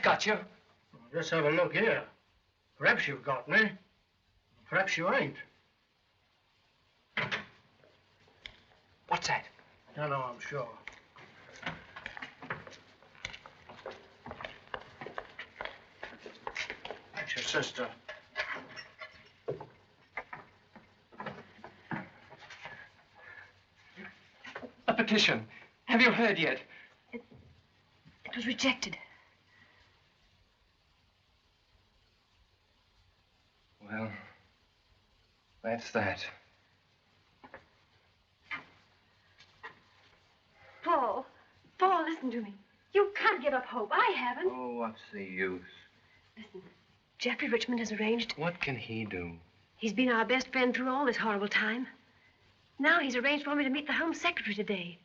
That's got you. Well, let's have a look here. Perhaps you've got me. Perhaps you ain't. What's that? No, I'm sure. That's your sister. A petition. Have you heard yet? It was rejected. Well, that's that. Paul, listen to me. You can't give up hope. I haven't. Oh, what's the use? Listen, Jeffrey Richmond has arranged. What can he do? He's been our best friend through all this horrible time. Now he's arranged for me to meet the Home Secretary today.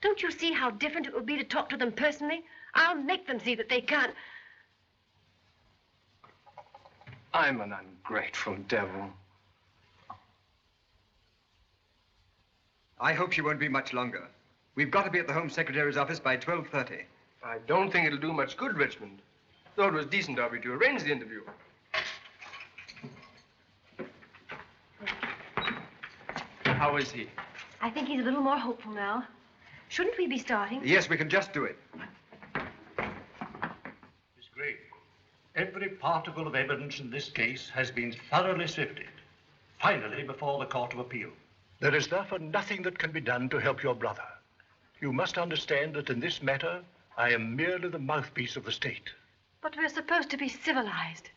Don't you see how different it will be to talk to them personally? I'll make them see that they can't. I'm an ungrateful devil. I hope she won't be much longer. We've got to be at the Home Secretary's office by 12:30. I don't think it'll do much good, Richmond. Though it was decent of you to arrange the interview. How is he? I think he's a little more hopeful now. Shouldn't we be starting? Yes, we can just do it. Miss Gray, every particle of evidence in this case has been thoroughly sifted. Finally, before the Court of Appeal. There is therefore nothing that can be done to help your brother. You must understand that in this matter, I am merely the mouthpiece of the state. But we're supposed to be civilized.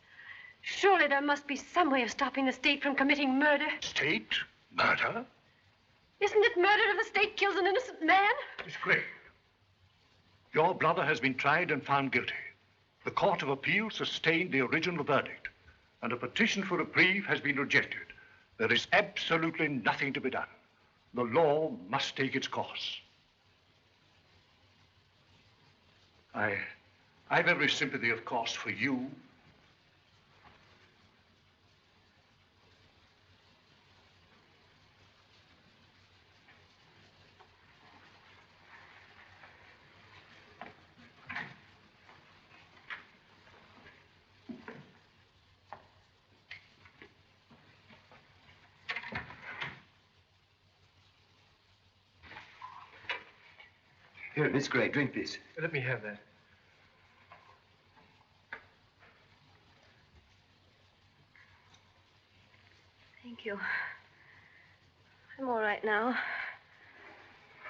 Surely there must be some way of stopping the state from committing murder. State? Murder? Isn't it murder if the state kills an innocent man? Miss Gray, your brother has been tried and found guilty. The Court of Appeal sustained the original verdict, and a petition for reprieve has been rejected. There is absolutely nothing to be done. The law must take its course. I've every sympathy, of course, for you. Here, Miss Gray, drink this. Let me have that. Thank you. I'm all right now.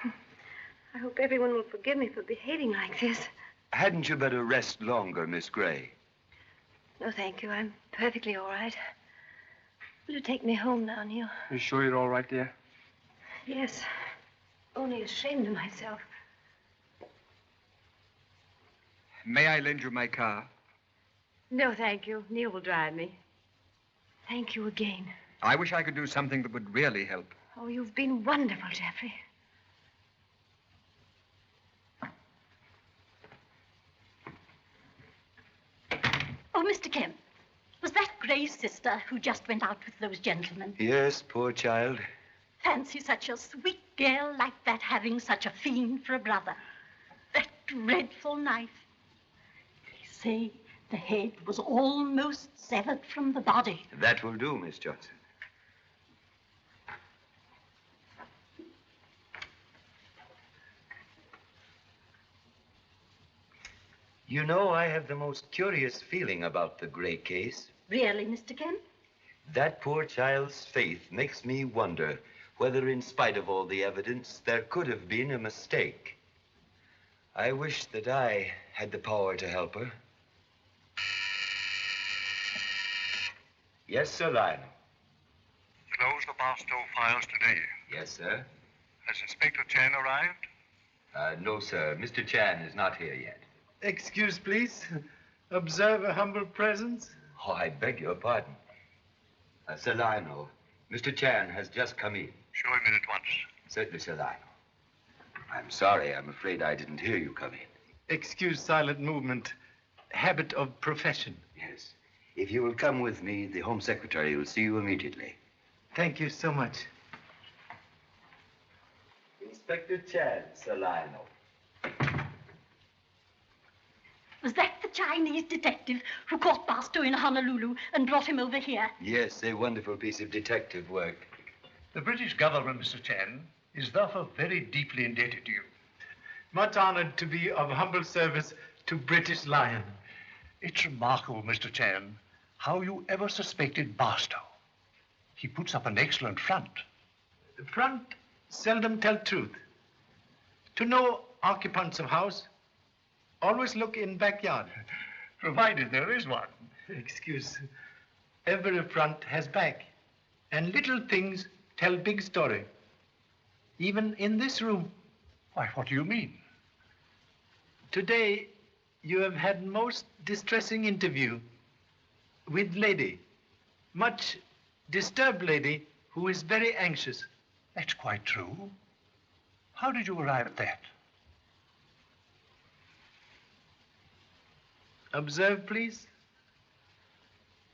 I hope everyone will forgive me for behaving like this. Hadn't you better rest longer, Miss Gray? No, thank you. I'm perfectly all right. Will you take me home now, Neil? You sure you're all right, dear? Yes. Only ashamed of myself. May I lend you my car? No, thank you. Neil will drive me. Thank you again. I wish I could do something that would really help. Oh, you've been wonderful, Jeffrey. Oh, Mr. Kemp, was that Gray's sister who just went out with those gentlemen? Yes, poor child. Fancy such a sweet girl like that having such a fiend for a brother. That dreadful knife. They say the head was almost severed from the body. That will do, Miss Johnson. You know, I have the most curious feeling about the Gray case. Really, Mr. Kemp? That poor child's faith makes me wonder whether, in spite of all the evidence, there could have been a mistake. I wish that I had the power to help her. Yes, sir, Lionel. Close the Barstow files today. Yes, sir. Has Inspector Chan arrived? No, sir. Mr. Chan is not here yet. Excuse, please. Observe a humble presence. Oh, I beg your pardon. Sir Lionel, Mr. Chan has just come in. Show him in at once. Certainly, Sir Lionel. I'm sorry. I'm afraid I didn't hear you come in. Excuse silent movement. Habit of profession. Yes. If you will come with me, the Home Secretary will see you immediately. Thank you so much. Inspector Chan, Sir Lionel. Was that the Chinese detective who caught Barstow in Honolulu and brought him over here? Yes, a wonderful piece of detective work. The British government, Mr. Chan, is therefore very deeply indebted to you. Much honored to be of humble service to British Lion. It's remarkable, Mr. Chan, how you ever suspected Barstow. He puts up an excellent front. Front seldom tell truth. To know occupants of house, always look in backyard. Provided there is one. Excuse. Every front has back, and little things tell big story. Even in this room. Why, what do you mean? Today, you have had most distressing interview with lady. Much disturbed lady who is very anxious. That's quite true. How did you arrive at that? Observe, please.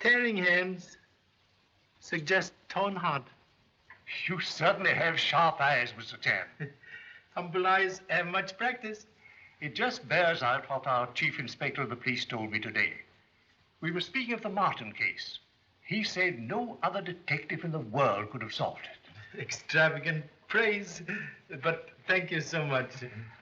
Tearing hands suggest torn heart. You certainly have sharp eyes, Mr. Chan. Humble eyes have much practice. It just bears out what our chief inspector of the police told me today. We were speaking of the Martin case. He said no other detective in the world could have solved it. Extravagant praise, but thank you so much.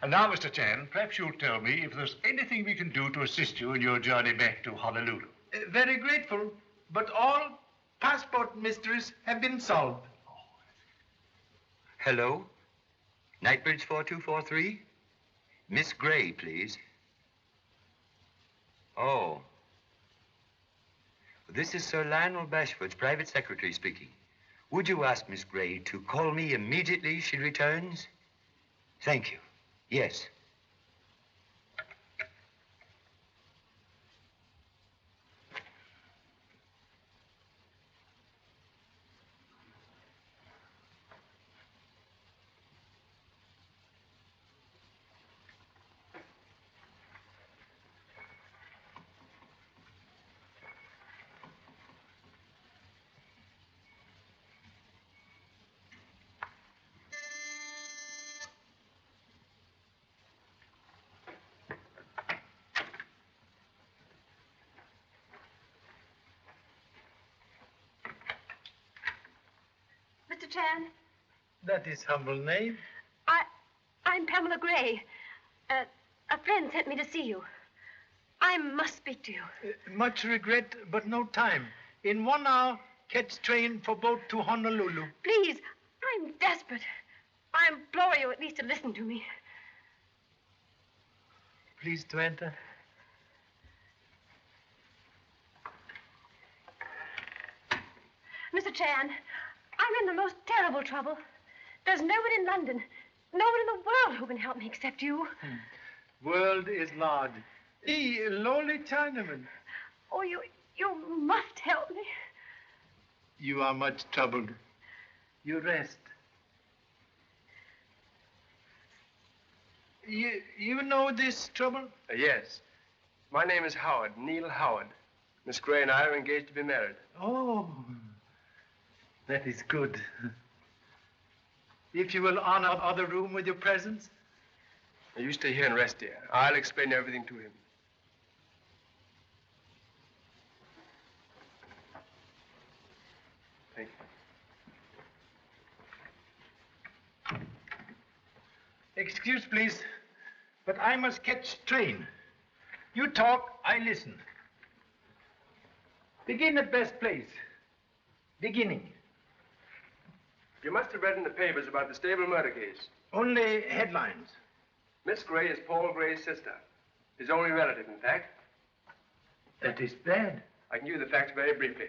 And now, Mr. Chan, perhaps you'll tell me if there's anything we can do to assist you in your journey back to Honolulu. Very grateful, but all passport mysteries have been solved. Hello? Knightbridge 4243? Miss Gray, please. Oh. This is Sir Lionel Bashford's private secretary speaking. Would you ask Miss Gray to call me immediately she returns? Thank you. Yes. Mr. Chan, That is humble name. I'm Pamela Gray. A friend sent me to see you. I must speak to you. Much regret, but no time. In 1 hour, catch train for boat to Honolulu. Please, I'm desperate. I implore you at least to listen to me. Please to enter. Mr. Chan, I'm in the most terrible trouble. There's no one in London, no one in the world who can help me except you. World is large. He, lowly Chinaman. Oh, you must help me. You are much troubled. You rest. You know this trouble? Yes. My name is Howard, Neil Howard. Miss Gray and I are engaged to be married. Oh, that is good. If you will honor other room with your presence. Now, you stay here and rest, dear. I'll explain everything to him. Thank you. Excuse, please, but I must catch train. You talk, I listen. Begin at best place. Beginning. You must have read in the papers about the stable murder case. Only headlines. Miss Gray is Paul Gray's sister. His only relative, in fact. That is bad. I can give you the facts very briefly.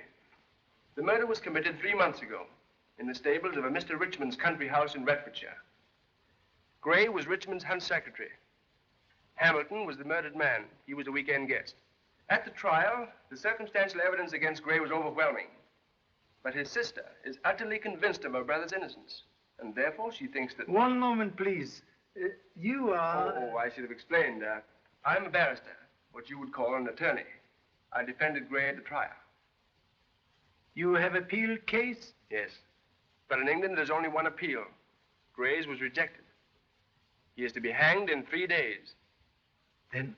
The murder was committed 3 months ago in the stables of a Mr. Richmond's country house in Retfordshire. Gray was Richmond's hunt secretary. Hamilton was the murdered man. He was a weekend guest. At the trial, the circumstantial evidence against Gray was overwhelming. But his sister is utterly convinced of her brother's innocence. And therefore, she thinks that... One moment, please. You are... Oh, I should have explained. I'm a barrister, what you would call an attorney. I defended Gray at the trial. You have appealed case? Yes. But in England, there's only one appeal. Gray's was rejected. He is to be hanged in 3 days. Then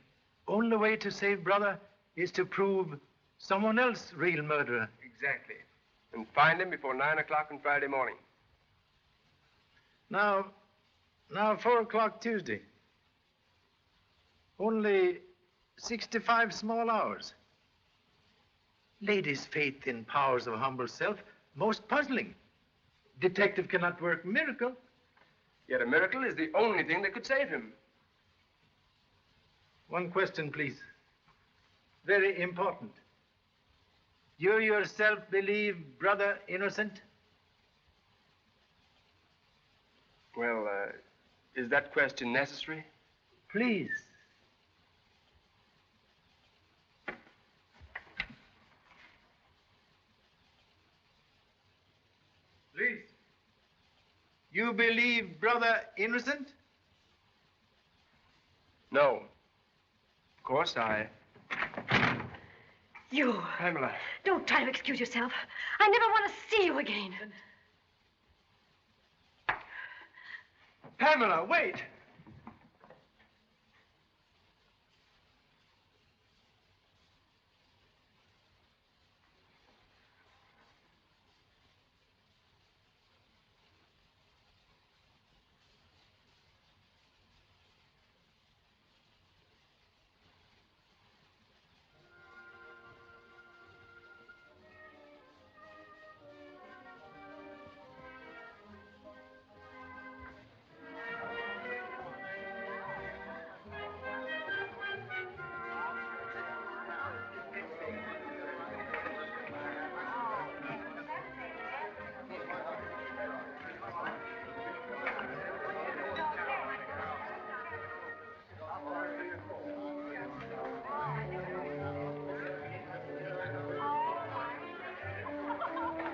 only way to save brother is to prove someone else real murderer. Exactly. And find him before 9 o'clock on Friday morning. Now 4 o'clock Tuesday. Only 65 small hours. Lady's faith in powers of humble self, most puzzling. Detective cannot work miracle. Yet a miracle is the only thing that could save him. One question, please. Very important. You yourself believe brother innocent? Well, is that question necessary? Please. Please. You believe brother innocent? No. Of course, You. Pamela. Don't try to excuse yourself. I never want to see you again. Pamela, wait!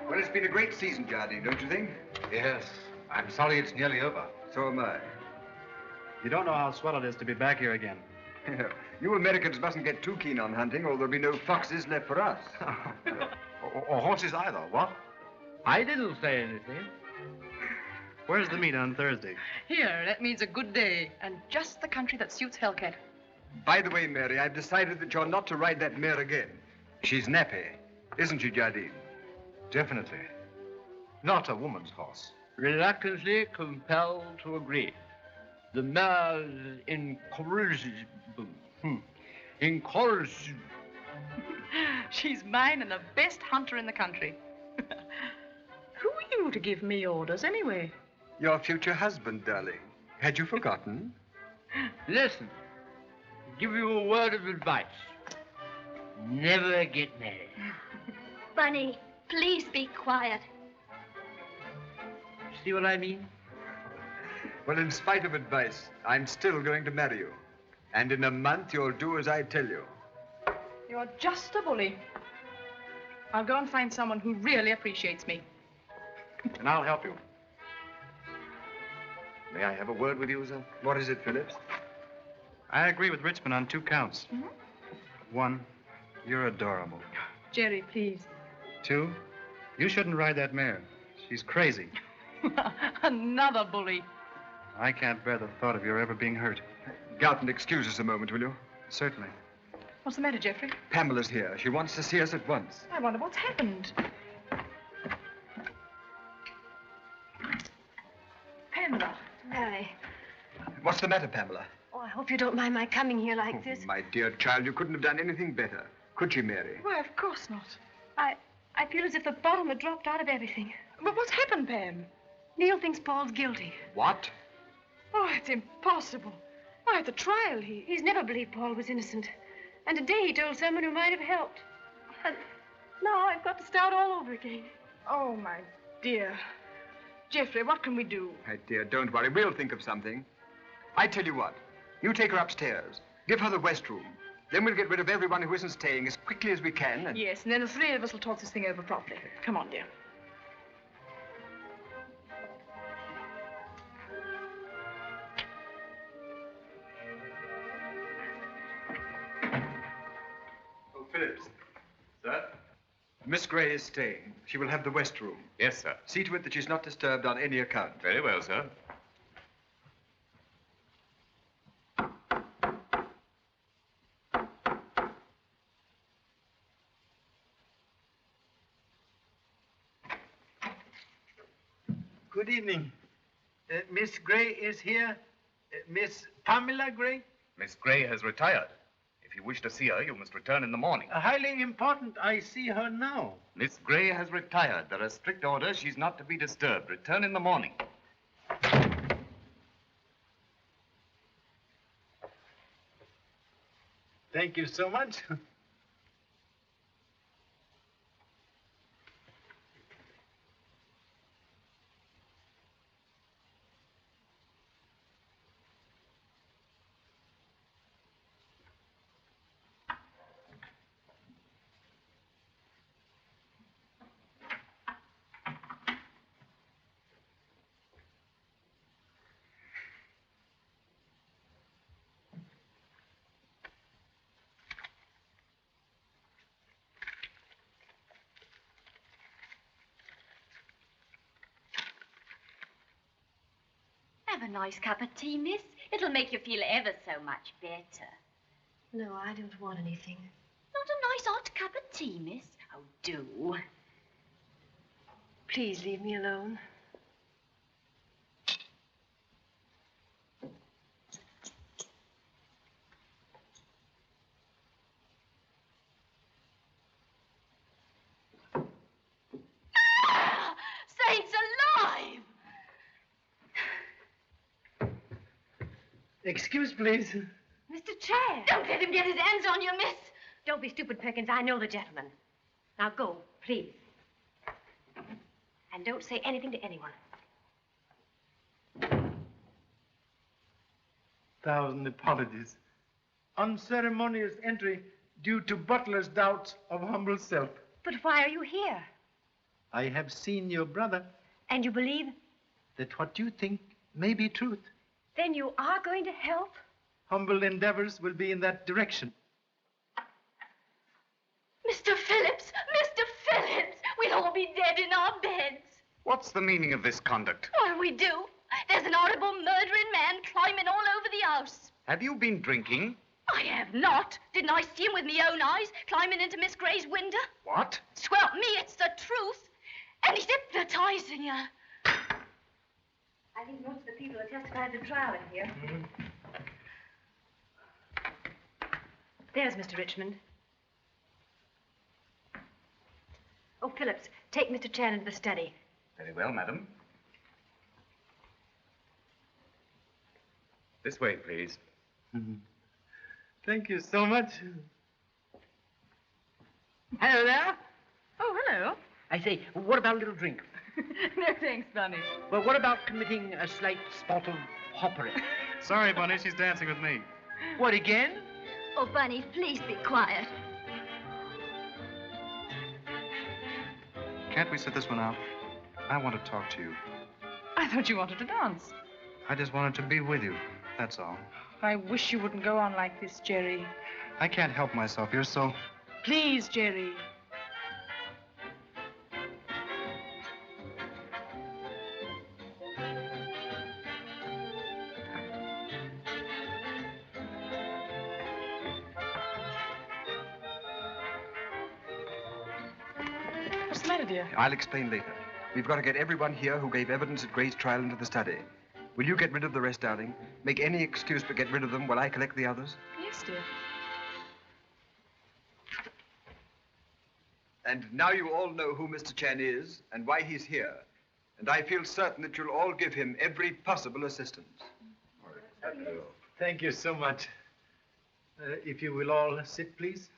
Well, it's been a great season, Jardine, don't you think? Yes. I'm sorry it's nearly over. So am I. You don't know how swell it is to be back here again. You Americans mustn't get too keen on hunting, or there'll be no foxes left for us. or horses either, what? I didn't say anything. Where's the meet on Thursday? Here, that means a good day, and just the country that suits Hellcat. By the way, Mary, I've decided that you're not to ride that mare again. She's nappy, isn't she, Jardine? Definitely. Not a woman's horse. Reluctantly compelled to agree. The mare's incorrigible. Incorrigible. She's mine and the best hunter in the country. Who are you to give me orders, anyway? Your future husband, darling. Had you forgotten? Listen, give you a word of advice. Never get married. Bunny, please be quiet. See what I mean? Well, in spite of advice, I'm still going to marry you. And in a month, you'll do as I tell you. You're just a bully. I'll go and find someone who really appreciates me. And I'll help you. May I have a word with you, sir? What is it, Phillips? I agree with Richmond on two counts. One, you're adorable. Jerry, please. Two, you shouldn't ride that mare. She's crazy. Another bully. I can't bear the thought of your ever being hurt. Galton, excuse us a moment, will you? Certainly. What's the matter, Jeffrey? Pamela's here. She wants to see us at once. I wonder what's happened. Pamela. Larry. What's the matter, Pamela? Oh, I hope you don't mind my coming here like this. My dear child, you couldn't have done anything better. Could you, Mary? Why, of course not. I feel as if the bottom had dropped out of everything. But what's happened, Pam? Neil thinks Paul's guilty. What? Oh, it's impossible. Why, at the trial, He's never believed Paul was innocent. And today he told someone who might have helped. And now I've got to start all over again. Oh, my dear. Jeffrey, what can we do? My dear, don't worry. We'll think of something. I tell you what. You take her upstairs. Give her the West Room. Then we'll get rid of everyone who isn't staying as quickly as we can. And... Yes, and then the three of us will talk this thing over properly. Come on, dear. Oh, Phillips. Sir? Miss Gray is staying. She will have the West Room. Yes, sir. See to it that she's not disturbed on any account. Very well, sir. Good evening. Miss Gray is here. Miss Pamela Gray? Miss Gray has retired. If you wish to see her, you must return in the morning. Highly important. I see her now. Miss Gray has retired. There are strict orders. She's not to be disturbed. Return in the morning. Thank you so much. Have a nice cup of tea, miss. It'll make you feel ever so much better. No, I don't want anything. Not a nice hot cup of tea, miss? Oh, do. Please leave me alone. Ah! Saints alive! Excuse, please. Mr. Chan! Don't let him get his hands on you, miss. Don't be stupid, Perkins. I know the gentleman. Now go, please. And don't say anything to anyone. Thousand apologies. Unceremonious entry due to butler's doubts of humble self. But why are you here? I have seen your brother. And you believe? That what you think may be truth. Then you are going to help? Humble endeavors will be in that direction. Mr. Phillips! Mr. Phillips! We'll all be dead in our beds. What's the meaning of this conduct? What'll we do? There's an horrible murdering man climbing all over the house. Have you been drinking? I have not. Didn't I see him with my own eyes climbing into Miss Gray's window? What? Swelp me, it's the truth. And he's hypnotizing her. I think most of the people who testified at the trial are here. There's Mr. Richmond. Oh, Phillips, take Mr. Chan into the study. Very well, madam. This way, please. Thank you so much. Hello there. Oh, hello. I say, what about a little drink? No thanks, Bunny. Well, what about committing a slight spot of hoppery? Sorry, Bunny, she's dancing with me. What, again? Oh, Bunny, please be quiet. Can't we sit this one out? I want to talk to you. I thought you wanted to dance. I just wanted to be with you, that's all. I wish you wouldn't go on like this, Jerry. I can't help myself. You're so... Please, Jerry. What's the matter, dear? I'll explain later. We've got to get everyone here who gave evidence at Gray's trial into the study. Will you get rid of the rest, darling? Make any excuse but get rid of them while I collect the others? Yes, dear. And now you all know who Mr. Chan is and why he's here. And I feel certain that you'll all give him every possible assistance. Thank you so much. If you will all sit, please.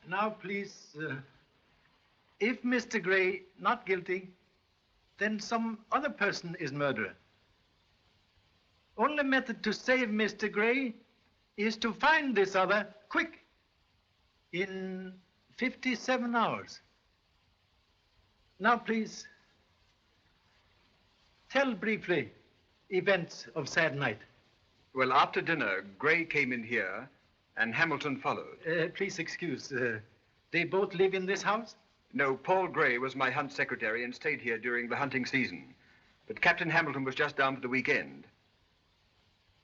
Now, please, if Mr. Gray not guilty, then some other person is murderer. Only method to save Mr. Gray is to find this other quick, in 57 hours. Now, please, tell briefly events of sad night. Well, after dinner, Gray came in here and Hamilton followed. Please excuse, they both live in this house? No, Paul Gray was my hunt secretary and stayed here during the hunting season. But Captain Hamilton was just down for the weekend.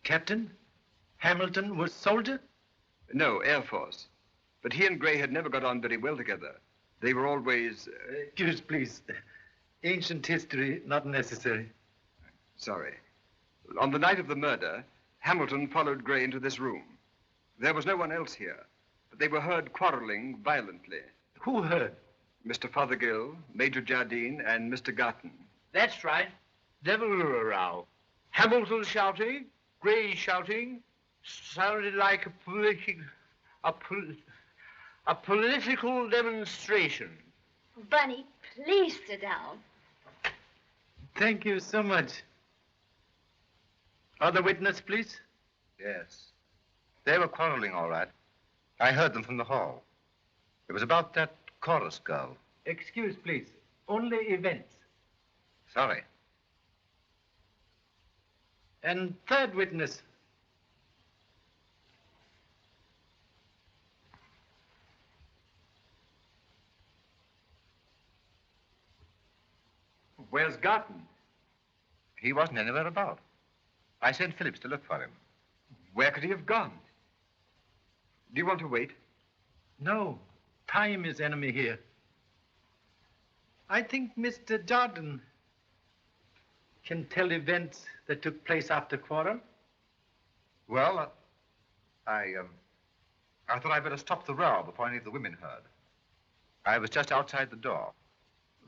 Captain? Hamilton was soldier? No, Air Force. But he and Gray had never got on very well together. They were always... Excuse, please. Ancient history, not necessary. Sorry. On the night of the murder, Hamilton followed Gray into this room. There was no one else here, but they were heard quarreling violently. Who heard? Mr. Fothergill, Major Jardine, and Mr. Garton. That's right. Devil row. Hamilton shouting, Gray shouting. Sounded like a political demonstration. Bunny, please sit down. Thank you so much. Other witness, please. Yes. They were quarreling, all right. I heard them from the hall. It was about that chorus girl. Excuse, please. Only events. Sorry. And third witness. Where's Garton? He wasn't anywhere about. I sent Phillips to look for him. Where could he have gone? Do you want to wait? No. Time is enemy here. I think Mr. Jordan can tell events that took place after quarrel. Well, I thought I'd better stop the row before any of the women heard. I was just outside the door.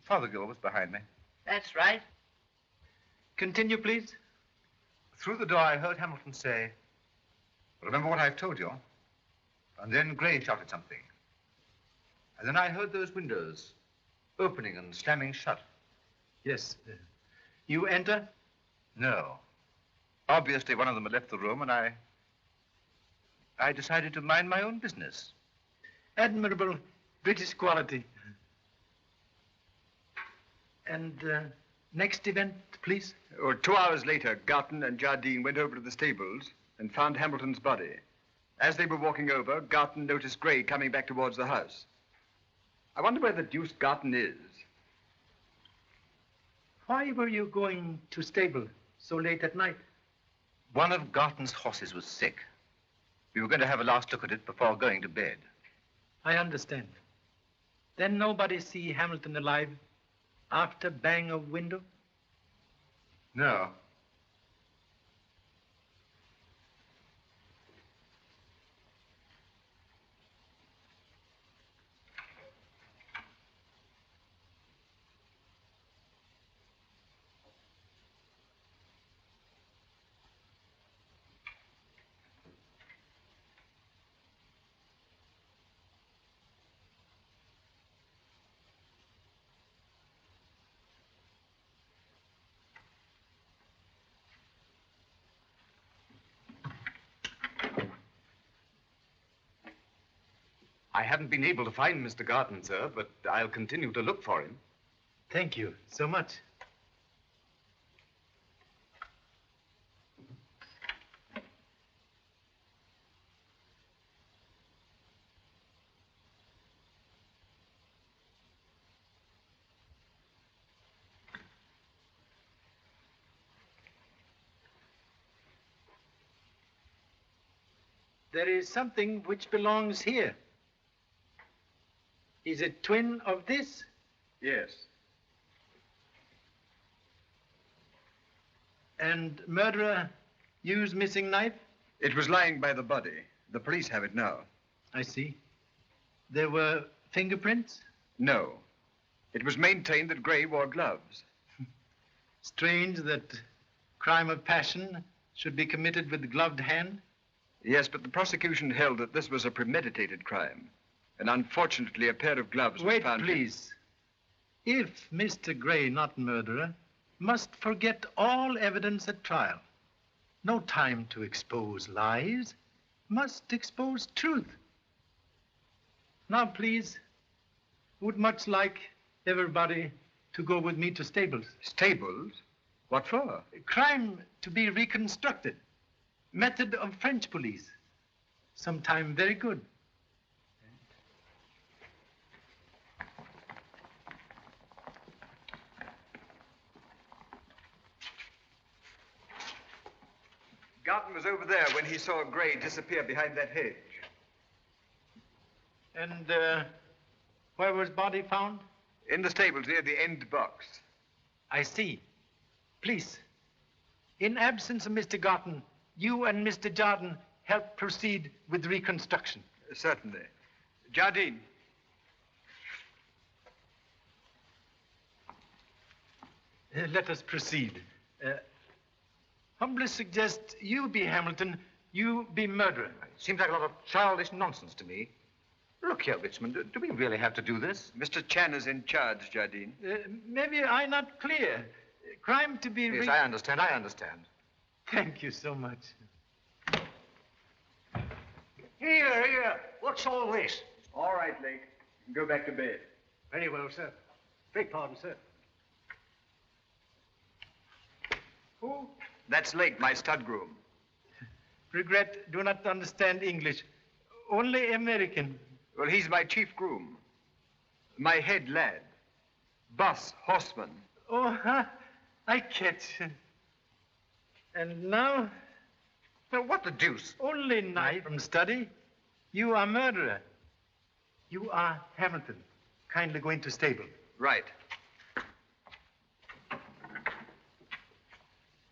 Fothergill was behind me. That's right. Continue, please. Through the door, I heard Hamilton say, "Remember what I've told you?" And then Gray shouted something. And then I heard those windows opening and slamming shut. Yes. You enter? No. Obviously, one of them had left the room, and I decided to mind my own business. Admirable British quality. And next event, please. 2 hours later, Garton and Jardine went over to the stables and found Hamilton's body. As they were walking over, Garton noticed Gray coming back towards the house. I wonder where the deuce Garton is. Why were you going to stable so late at night? One of Garton's horses was sick. We were going to have a last look at it before going to bed. I understand. Then nobody see Hamilton alive after bang of window? No. I haven't been able to find Mr. Garton, sir, but I'll continue to look for him. Thank you so much. There is something which belongs here. Is it twin of this? Yes. And murderer used missing knife? It was lying by the body. The police have it now. I see. There were fingerprints? No. It was maintained that Gray wore gloves. Strange that crime of passion should be committed with gloved hand? Yes, but the prosecution held that this was a premeditated crime. And unfortunately, a pair of gloves was found. Wait, please. If Mr. Gray, not murderer, must forget all evidence at trial, no time to expose lies, must expose truth. Now, please, would much like everybody to go with me to stables. Stables? What for? Crime to be reconstructed. Method of French police. Sometime very good. Garton was over there when he saw Gray disappear behind that hedge. And where was body found? In the stables near the end box. I see. Please, in absence of Mr. Garton, you and Mr. Jardine help proceed with reconstruction. Certainly. Jardine. Let us proceed. Humbly suggest you be Hamilton, you be murderer. Seems like a lot of childish nonsense to me. Look here, Richmond, do we really have to do this? Mr. Chan is in charge, Jardine. Maybe I not clear. Crime to be... Yes, I understand. Thank you so much. Here. What's all this? All right, Lake. You can go back to bed. Very well, sir. Beg pardon, sir. Who? That's Lake, my stud groom. Regret, do not understand English. Only American. Well, he's my chief groom. My head lad. Boss horseman. Oh, I catch. And now? Well, what the deuce? Only knife from study. You are murderer. You are Hamilton. Kindly go into stable. Right.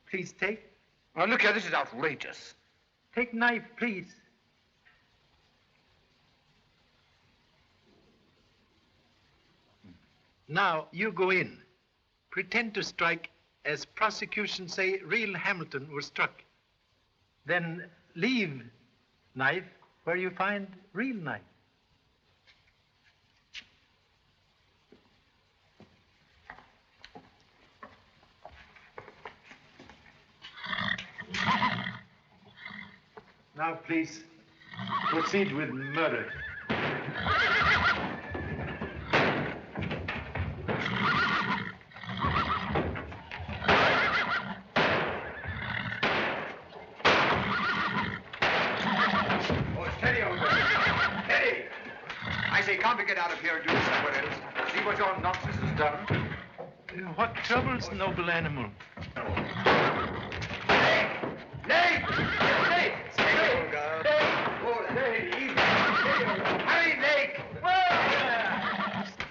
Please take. Now, look here, this is outrageous. Take knife, please. Now, you go in. Pretend to strike as prosecution say real Hamilton was struck. Then leave knife where you find real knife. Now, please, proceed with murder. Can't we get out of here and do this somewhere else? See what your nonsense has done? What troubles, noble animal? Lake! Hurry, Lake!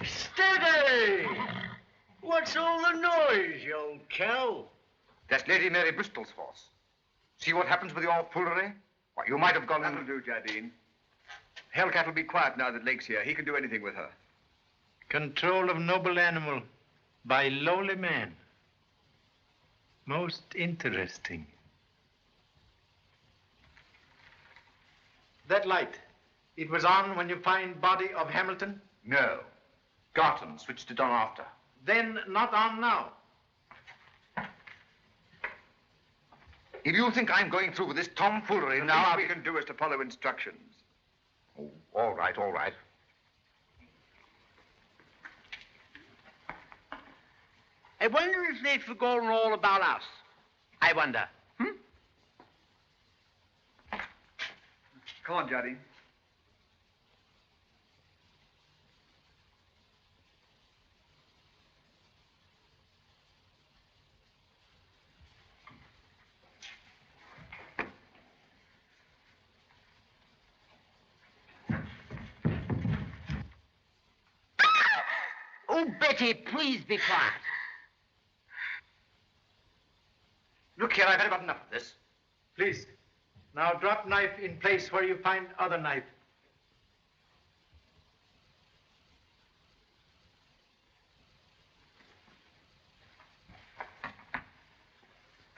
Steady! What's all the noise, you old cow? That's Lady Mary Bristol's horse. See what happens with your foolery? Why, you might have gone... That'll do, Jardine. Hellcat will be quiet now that Lake's here. He can do anything with her. Control of noble animal by lowly man. Most interesting. That light, it was on when you find body of Hamilton? No. Garton switched it on after. Then not on now. If you think I'm going through with this tomfoolery now... All we can do is to follow instructions. Oh, all right. I wonder if they've forgotten all about us. I wonder. Come on, Jardine. Oh, Betty, please be quiet. Look here, I've had about enough of this. Please. Now drop knife in place where you find other knife.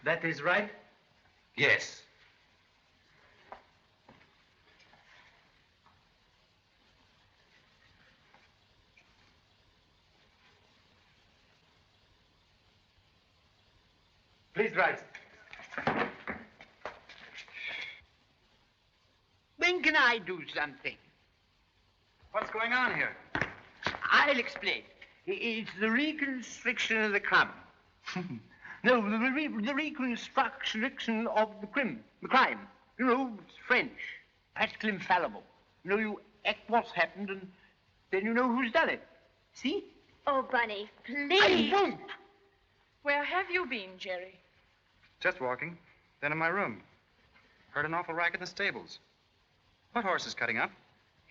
That is right? Yes. Please rise. When can I do something? What's going on here? I'll explain. It's the reconstruction of the crime. No, the reconstruction of the crime. You know, it's French. Practically infallible. You know, you act what's happened and then you know who's done it. See? Oh, Bunny, please. I won't. Where have you been, Jerry? Just walking. Then in my room. Heard an awful racket in the stables. What horse is cutting up?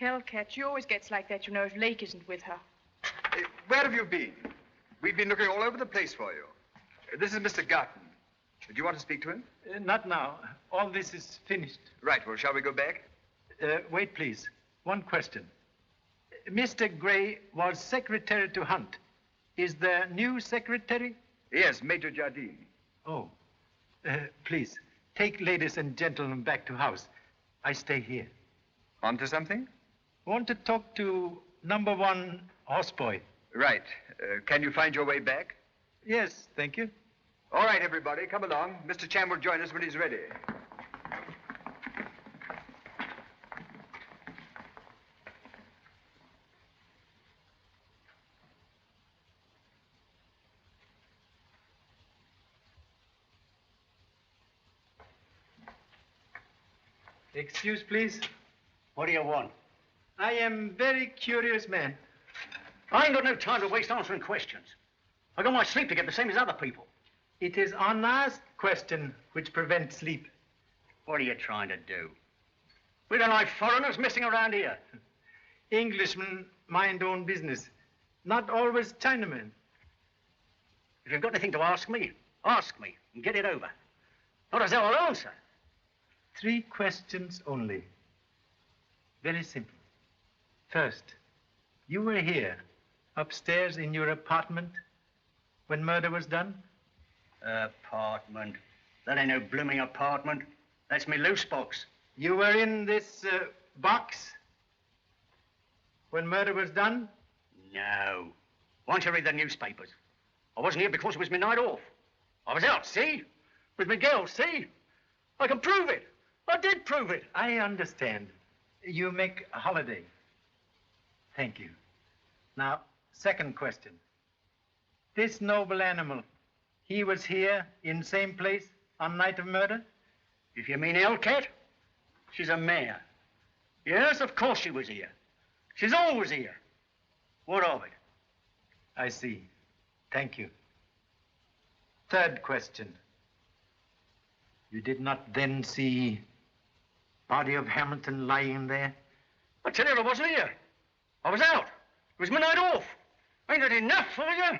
Hellcat, she always gets like that, you know, if Lake isn't with her. Where have you been? We've been looking all over the place for you. This is Mr. Garton. Do you want to speak to him? Not now. All this is finished. Right, well, shall we go back? Wait, please. One question. Mr. Gray was secretary to Hunt. Is the new secretary? Yes, Major Jardine. Oh. Please, take ladies and gentlemen back to house. I stay here. On to something? Want to talk to number 1 houseboy. Right. Can you find your way back? Yes, thank you. All right, everybody, come along. Mr. Chan will join us when he's ready. Excuse, please. What do you want? I am very curious man. I ain't got no time to waste answering questions. I got my sleep to get the same as other people. It is unasked question which prevents sleep. What are you trying to do? We don't like foreigners messing around here. Englishmen mind own business, not always Chinamen. If you've got anything to ask me and get it over. Not as I'll answer. 3 questions only. Very simple. First, you were here, upstairs in your apartment, when murder was done? Apartment? That ain't no blooming apartment. That's me loose box. You were in this box when murder was done? No. Why don't you read the newspapers? I wasn't here because it was my night off. I was out, see? With my girl, see? I can prove it. I did prove it. I understand. You make a holiday. Thank you. Now, second question. This noble animal, he was here in same place on night of murder? If you mean Hellcat, she's a mare. Yes, of course she was here. She's always here. What of it? I see. Thank you. Third question. You did not then see body of Hamilton lying there? I tell you, I wasn't here. I was out. It was my night off. Ain't that enough for you?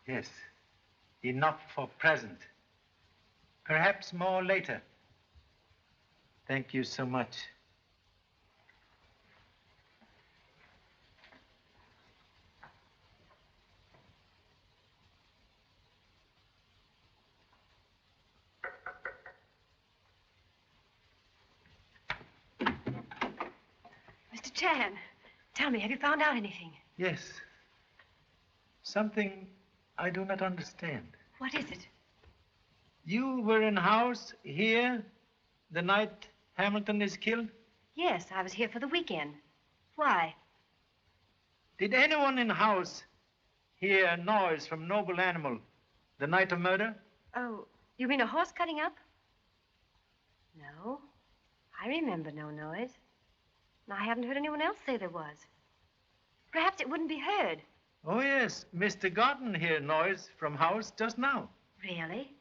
Yes. Enough for present. Perhaps more later. Thank you so much. Mr. Chan, tell me, have you found out anything? Yes. Something I do not understand. What is it? You were in house here the night Hamilton is killed? Yes, I was here for the weekend. Why? Did anyone in house hear noise from noble animal the night of murder? Oh, you mean a horse cutting up? No. I remember no noise. I haven't heard anyone else say there was. Perhaps it wouldn't be heard. Oh, yes. Mr. Garton heard noise from house just now. Really?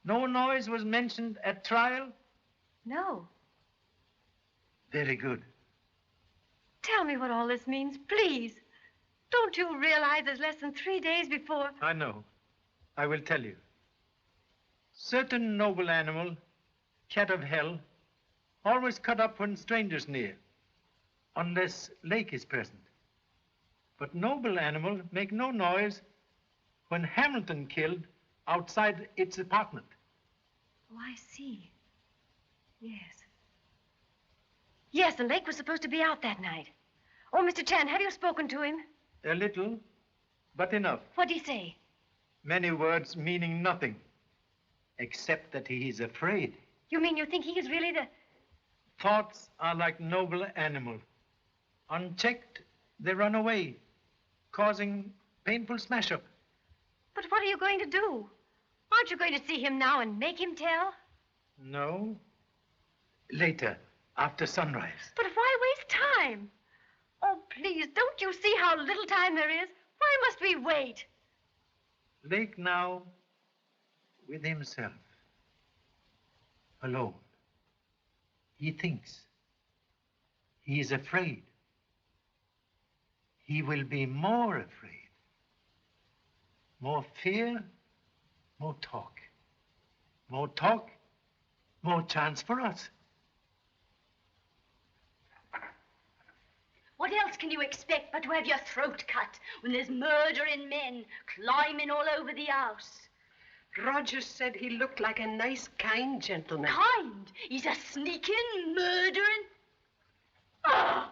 No noise was mentioned at trial? No. Very good. Tell me what all this means, please. Don't you realize there's less than 3 days before... I know. I will tell you. Certain noble animal, cat of hell, always cut up when strangers near, unless Lake is present. But noble animal make no noise when Hamilton killed outside its apartment. Oh, I see. Yes. Yes, and Lake was supposed to be out that night. Oh, Mr. Chan, have you spoken to him? A little, but enough. What'd he say? Many words meaning nothing, except that he is afraid. You mean you think he is really the... Thoughts are like noble animal. Unchecked, they run away, causing painful smash-up. But what are you going to do? Aren't you going to see him now and make him tell? No. Later, after sunrise. But why waste time? Oh, please, don't you see how little time there is? Why must we wait? Lake now with himself. Alone. He thinks. He is afraid. He will be more afraid. More fear, more talk. More talk, more chance for us. What else can you expect but to have your throat cut when there's murdering men climbing all over the house? Roger said he looked like a nice, kind gentleman. Kind? He's a sneaking, murdering. Oh,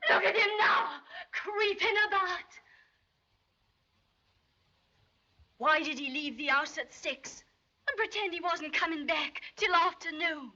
look at him now, creeping about. Why did he leave the house at 6 and pretend he wasn't coming back till afternoon?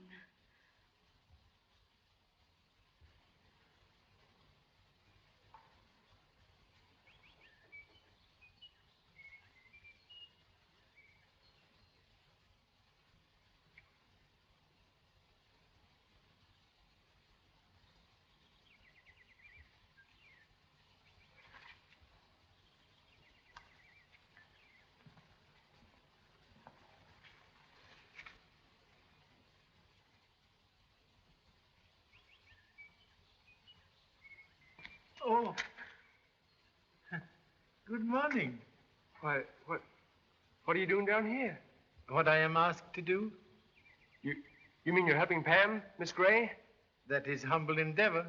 Oh, good morning. Why, what are you doing down here? What I am asked to do? You mean you're helping Pam, Miss Gray? That is humble endeavor.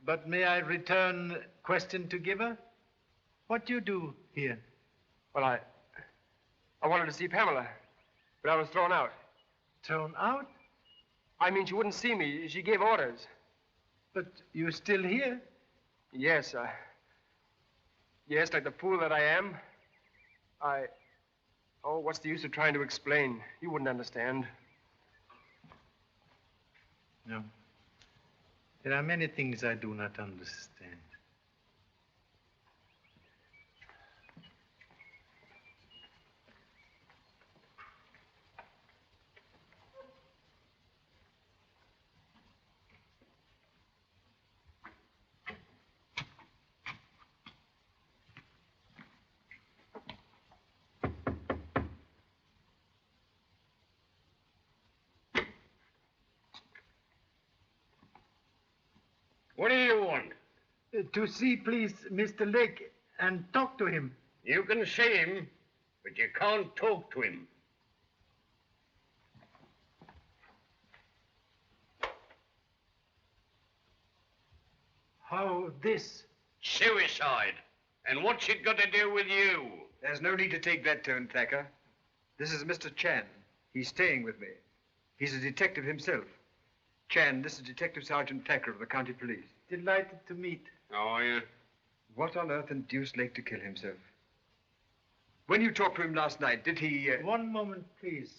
But may I return question to giver? What do you do here? Well, I wanted to see Pamela, but I was thrown out. Thrown out? I mean, she wouldn't see me. She gave orders. But you're still here? Yes, yes, like the fool that I am. Oh, what's the use of trying to explain? You wouldn't understand. No. There are many things I do not understand. What do you want? To see, please, Mr. Lake and talk to him. You can see him, but you can't talk to him. How this? Suicide. And what's it got to do with you? There's no need to take that tone, Thacker. This is Mr. Chan. He's staying with me. He's a detective himself. Chan, this is Detective Sergeant Thacker of the county police. Delighted to meet. Oh, yeah? What on earth induced Lake to kill himself? When you talked to him last night, did he... One moment, please.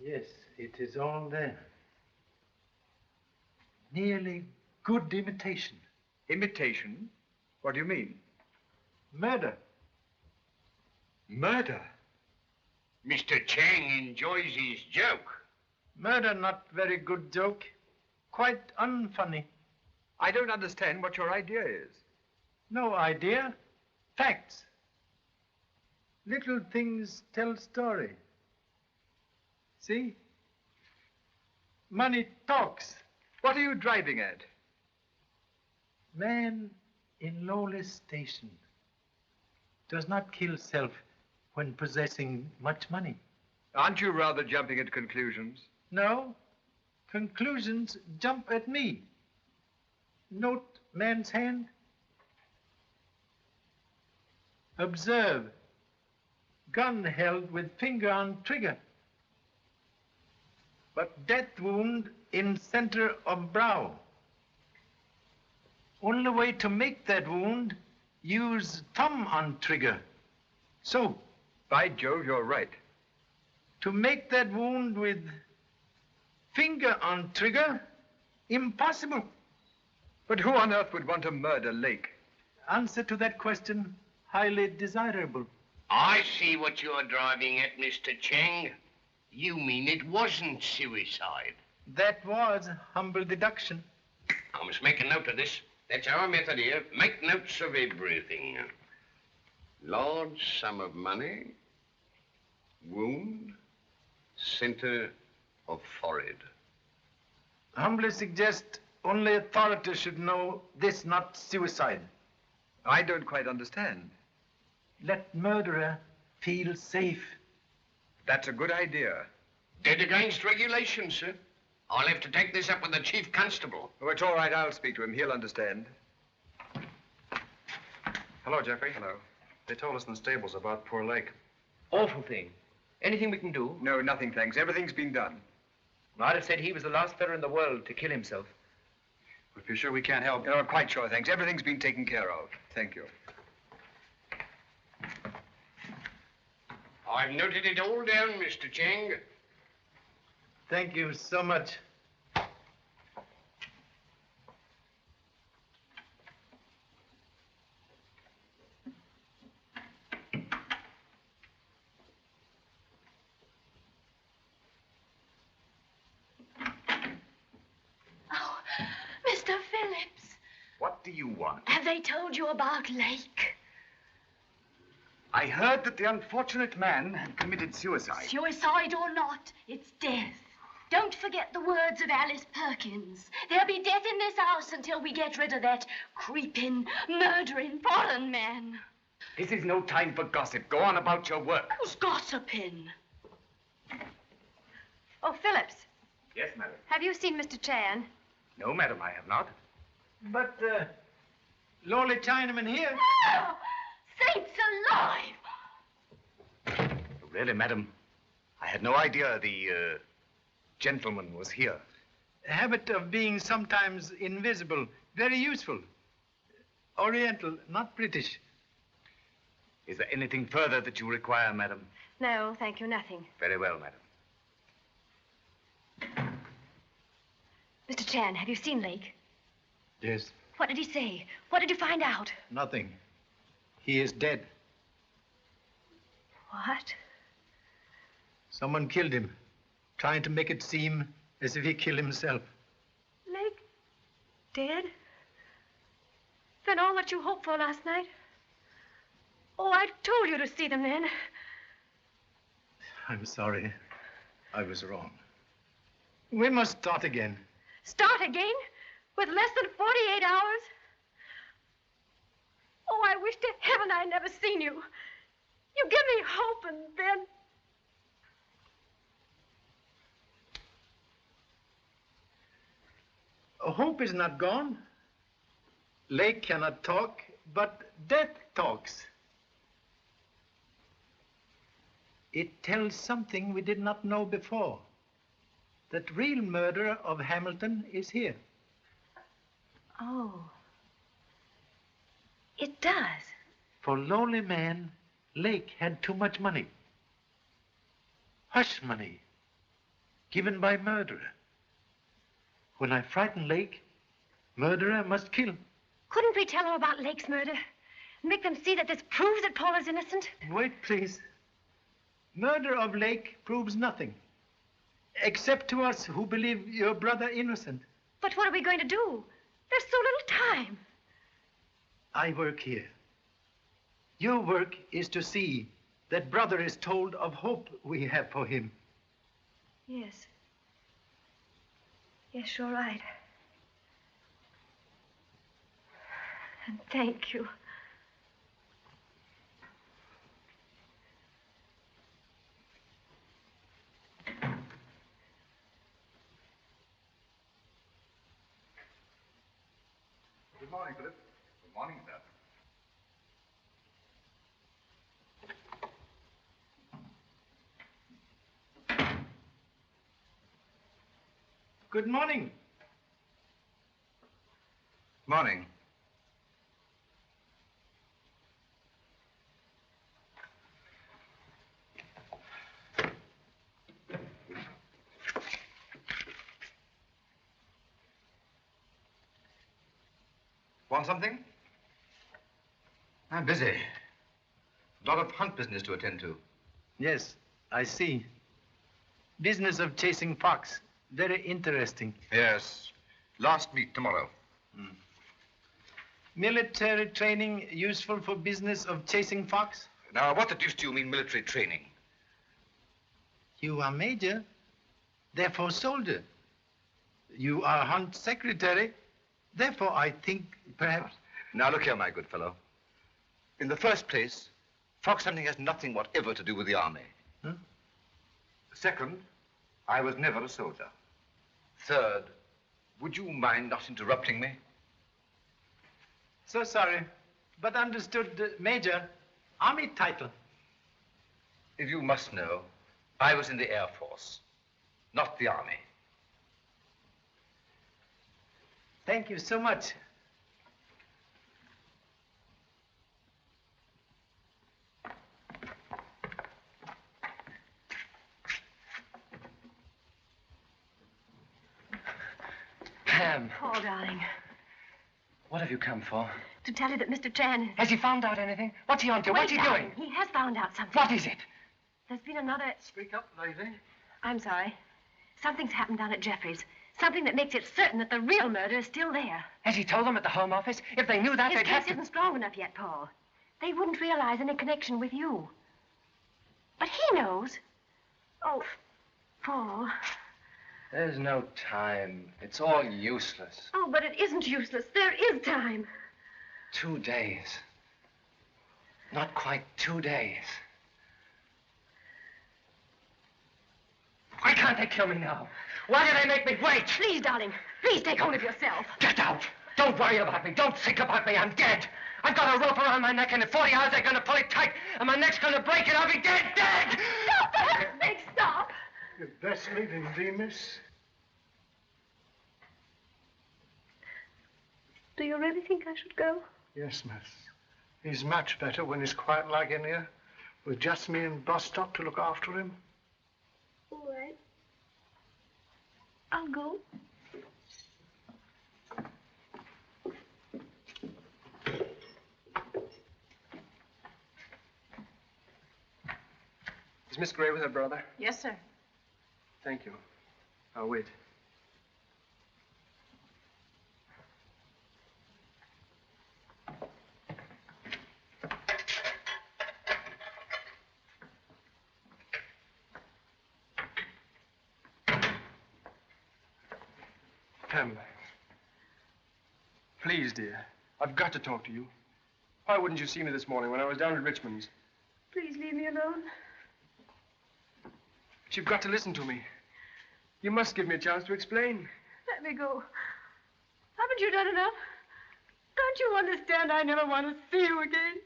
Yes, it is all there. Nearly good imitation. Imitation? What do you mean? Murder. Murder? Mr. Chang enjoys his joke. Murder, not very good joke. Quite unfunny. I don't understand what your idea is. No idea. Facts. Little things tell story. See? Money talks. What are you driving at? Man in lowest station does not kill self when possessing much money. Aren't you rather jumping at conclusions? No. Conclusions jump at me. Note man's hand. Observe. Gun held with finger on trigger. But death wound in center of brow. Only way to make that wound, use thumb on trigger. So. By Jove, you're right. To make that wound with finger on trigger, Impossible. But who on earth would want to murder Lake? Answer to that question, highly desirable. I see what you're driving at, Mr. Chang. You mean it wasn't suicide? That was humble deduction. I must make a note of this. That's our method here. Make notes of everything. Large sum of money. Wound. Center of forehead. Humbly suggest only authorities should know this, not suicide. I don't quite understand. Let murderer feel safe. That's a good idea. Dead against regulations, sir. I'll have to take this up with the chief constable. Oh, it's all right. I'll speak to him. He'll understand. Hello, Jeffrey. Hello. They told us in the stables about poor Lake. Awful thing. Anything we can do? No, nothing, thanks. Everything's been done. I'd have said he was the last fellow in the world to kill himself. If you're sure we can't help. No, I'm quite sure, thanks. Everything's been taken care of. Thank you. I've noted it all down, Mr. Chang. Thank you so much. Mr. Phillips, What do you want? have they told you about Lake? I heard that the unfortunate man had committed suicide. Suicide or not, it's death. Don't forget the words of Alice Perkins. There'll be death in this house until we get rid of that creeping, murdering foreign man. This is no time for gossip. Go on about your work. Who's gossiping? Oh, Phillips, Yes, madam. have you seen Mr. Chan? No, madam, I have not. But, lowly Chinaman here. Oh, saints alive! Really, madam, I had no idea the gentleman was here. A habit of being sometimes invisible. Very useful. Oriental, not British. Is there anything further that you require, madam? No, thank you, nothing. Very well, madam. Mr. Chan, have you seen Lake? Yes. What did he say? What did you find out? Nothing. He is dead. What? Someone killed him, trying to make it seem as if he killed himself. Lake? Dead? Then all that you hoped for last night? Oh, I told you to see them then. I'm sorry. I was wrong. We must start again. Start again? With less than 48 hours? Oh, I wish to heaven I'd never seen you. You give me hope, and then... Hope is not gone. Lake cannot talk, but death talks. It tells something we did not know before. That real murderer of Hamilton is here. Oh. It does. For lowly man, Lake had too much money. Hush money, given by murderer. When I frighten Lake, murderer must kill. Couldn't we tell them about Lake's murder? Make them see that this proves that Paul is innocent? Wait, please. Murder of Lake proves nothing. Except to us who believe your brother innocent. But what are we going to do? There's so little time. I work here. Your work is to see that brother is told of hope we have for him. Yes. Yes, you're right. And thank you. Good morning, Philip. Good morning, sir. Good morning. Morning. Want something? I'm busy. A lot of hunt business to attend to. Yes, I see. Business of chasing fox. Very interesting. Yes. Last week, tomorrow. Military training useful for business of chasing fox? Now, what the deuce do you mean military training? You are major, therefore soldier. You are hunt secretary, therefore I think perhaps... Now, look here, my good fellow. In the first place, fox hunting has nothing whatever to do with the army. Huh? Second, I was never a soldier. Third, would you mind not interrupting me? So sorry, but understood, Major, army title. If you must know, I was in the Air Force, not the army. Thank you so much. Pam, Paul, darling, what have you come for? to tell you that Mr. Chan... Has he found out anything? What's he on to? Wait, What's he darling, doing? He has found out something. What is it? There's been another... Speak up, lady. I'm sorry. Something's happened down at Jeffrey's. Something that makes it certain that the real murder is still there. Has he told them at the Home Office? If they knew that, His they'd have case to... isn't strong enough yet, Paul. They wouldn't realize any connection with you. But he knows. Oh, Paul. There's no time. It's all useless. Oh, but it isn't useless. There is time. 2 days. Not quite 2 days. Why can't they kill me now? Why do they make me wait? Please, darling. Please take hold of yourself. Get out! Don't worry about me. Don't think about me. I'm dead. I've got a rope around my neck, and in 40 hours they're going to pull it tight, and my neck's going to break, and I'll be dead, dead! Stop, for heaven's sake, stop! You'd best leave him be, miss. Do you really think I should go? Yes, miss. He's much better when he's quiet like in here, with just me and Bostock to look after him. All right. I'll go. Is Miss Gray with her brother? Yes, sir. Thank you. I'll wait. Pam. Please, dear. I've got to talk to you. Why wouldn't you see me this morning when I was down at Richmond's? Please leave me alone. But you've got to listen to me. You must give me a chance to explain. Let me go. Haven't you done enough? Don't you understand I never want to see you again?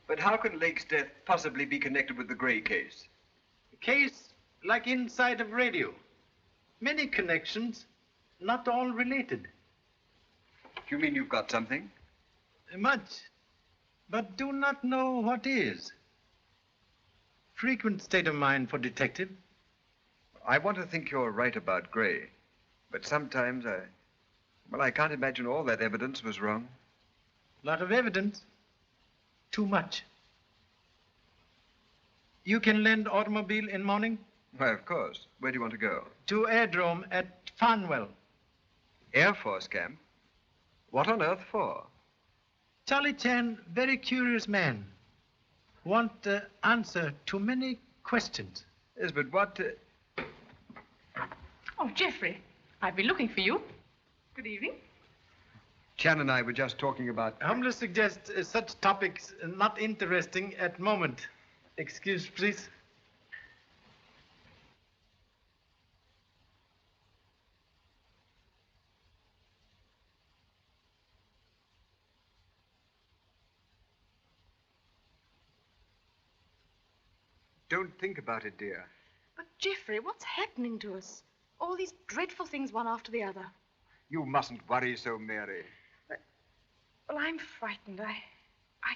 But how can Lake's death possibly be connected with the Gray case? Case like inside of radio. Many connections, not all related. You mean you've got something? Much, but do not know what is. Frequent state of mind for detective. I want to think you're right about Gray, but sometimes I can't imagine all that evidence was wrong. Lot of evidence. Too much. You can lend automobile in morning? Why, of course. Where do you want to go? To airdrome at Farnwell. Air Force camp? What on earth for? Charlie Chan, very curious man. Want answer to many questions. Yes, but what... Oh, Jeffrey, I've been looking for you. Good evening. Chan and I were just talking about... Humbly suggest such topics not interesting at moment. Excuse, please. Don't think about it, dear. But, Jeffrey, what's happening to us? All these dreadful things one after the other. You mustn't worry so, Mary. Well, I'm frightened. I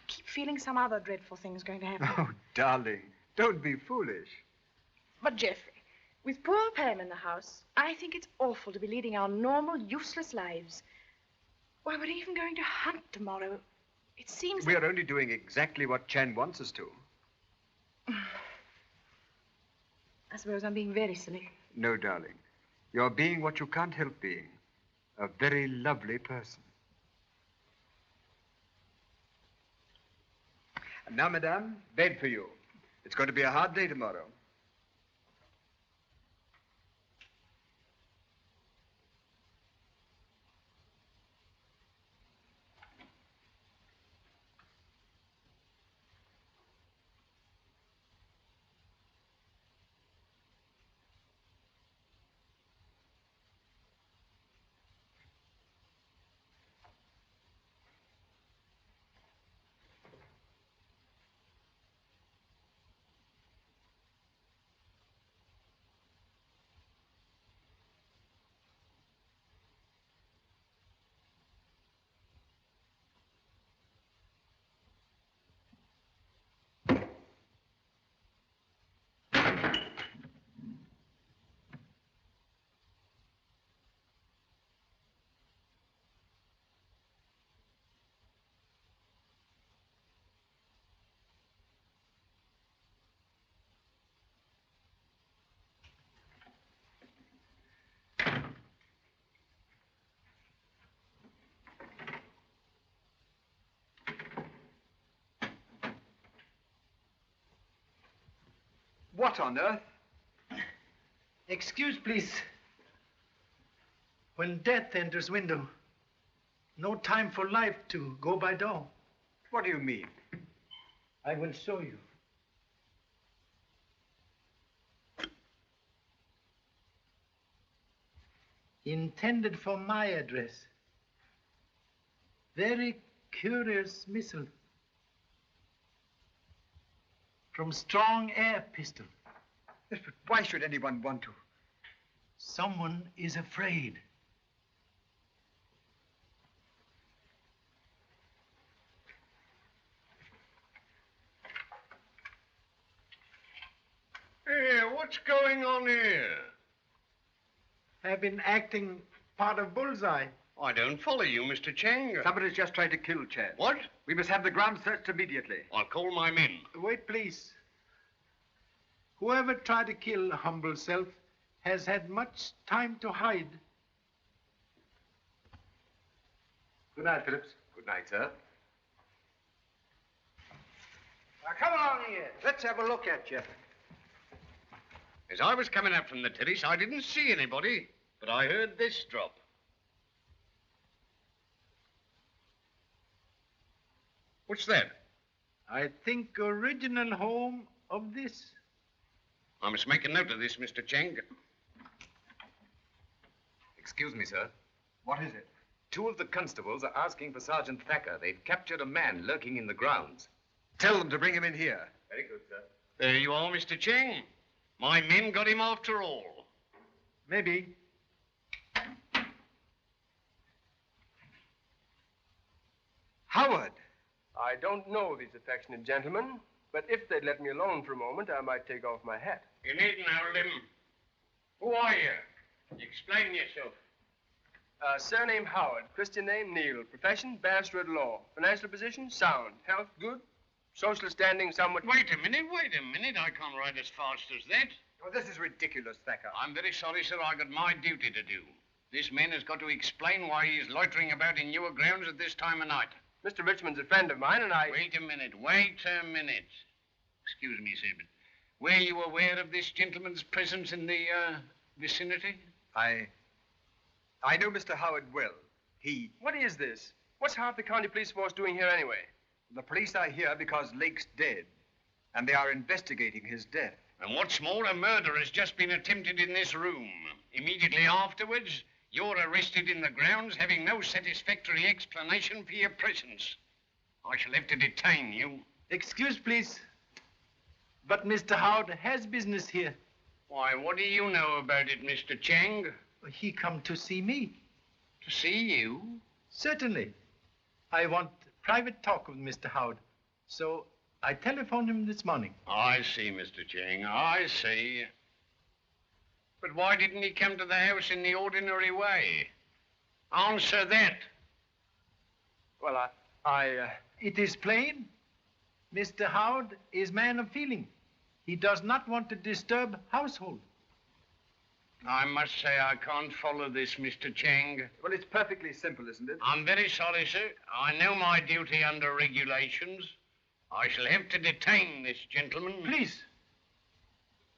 keep feeling some other dreadful thing's going to happen. Oh, darling, don't be foolish. But, Geoffrey, with poor Pam in the house, I think it's awful to be leading our normal, useless lives. Why, we're even going to hunt tomorrow. It seems We are only doing exactly what Chan wants us to. I suppose I'm being very silly. No, darling. You're being what you can't help being. A very lovely person. And now, madame, bed for you. It's going to be a hard day tomorrow. What on earth? Excuse, please. When death enters window, no time for life to go by door. What do you mean? I will show you. Intended for my address. Very curious missile. From strong air pistol. Yes, but why should anyone want to? Someone is afraid. Hey, what's going on here? I've been acting part of Bullseye. I don't follow you, Mr. Chang. Somebody's just tried to kill Chan. What? We must have the ground searched immediately. I'll call my men. Wait, please. Whoever tried to kill humble self has had much time to hide. Good night, Phillips. Good night, sir. Now, come along here. Let's have a look at you. As I was coming up from the terrace, I didn't see anybody, but I heard this drop. What's that? I think original home of this. I must make a note of this, Mr. Chang. Excuse me, sir. What is it? 2 of the constables are asking for Sergeant Thacker. They've captured a man lurking in the grounds. Tell them to bring him in here. Very good, sir. There you are, Mr. Chang. My men got him after all. Maybe. Howard! I don't know these affectionate gentlemen, but if they'd let me alone for a moment, I might take off my hat. You needn't hold him. Who are you? Explain yourself. Surname Howard, Christian name Neil, profession barrister at law, financial position sound, health good, social standing somewhat... Wait a minute. I can't ride as fast as that. Oh, this is ridiculous, Thacker. I'm very sorry, sir. I got my duty to do. This man has got to explain why he's loitering about in your grounds at this time of night. Mr. Richmond's a friend of mine, and I... Wait a minute. Excuse me, sir, but were you aware of this gentleman's presence in the, vicinity? I know Mr. Howard well. What is this? What's half the county police force doing here anyway? The police are here because Lake's dead, and they are investigating his death. And what's more, a murder has just been attempted in this room. Immediately afterwards, you're arrested in the grounds, having no satisfactory explanation for your presence. I shall have to detain you. Excuse, please. But Mr. Howard has business here. Why, what do you know about it, Mr. Chang? He come to see me. To see you? Certainly. I want private talk with Mr. Howard. So I telephoned him this morning. I see, Mr. Chang. I see. But why didn't he come to the house in the ordinary way? Answer that. Well, It is plain. Mr. Howard is man of feeling. He does not want to disturb household. I must say I can't follow this, Mr. Chang. Well, it's perfectly simple, isn't it? I'm very sorry, sir. I know my duty under regulations. I shall have to detain this gentleman. Please,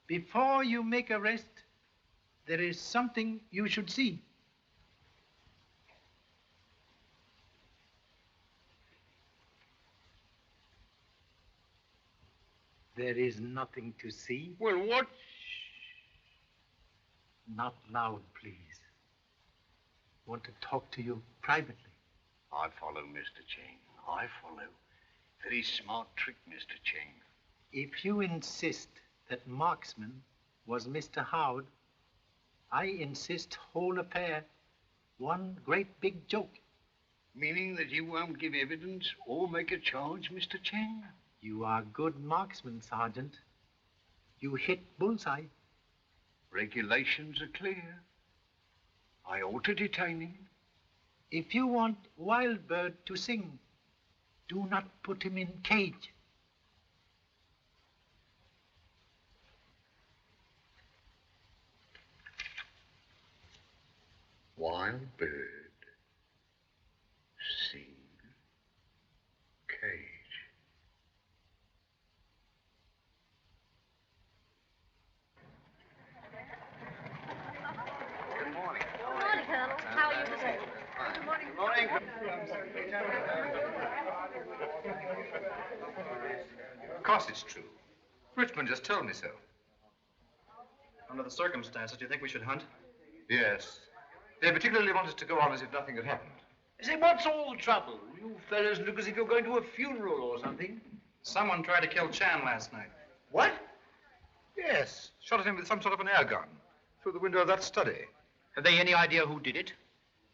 before you make arrest, there is something you should see. There is nothing to see. Well, what? Not loud, please. Want to talk to you privately. I follow, Mr. Chang. I follow. Very smart trick, Mr. Chang. If you insist that marksman was Mr. Howard, I insist whole affair one great big joke. Meaning that you won't give evidence or make a charge, Mr. Chang? You are good marksman, Sergeant. You hit bullseye. Regulations are clear. I ought to detain him. If you want Wild Bird to sing, do not put him in cage. Wild bird, sing, cage. Good morning. Good morning, Colonel. How are you today? Good morning. Good morning. Of course it's true. Richmond just told me so. Under the circumstances, do you think we should hunt? Yes. They particularly want us to go on as if nothing had happened. Say, what's all the trouble? You fellows look as if you're going to a funeral or something. Someone tried to kill Chan last night. What? Yes. Shot at him with some sort of an air gun through the window of that study. Have they any idea who did it?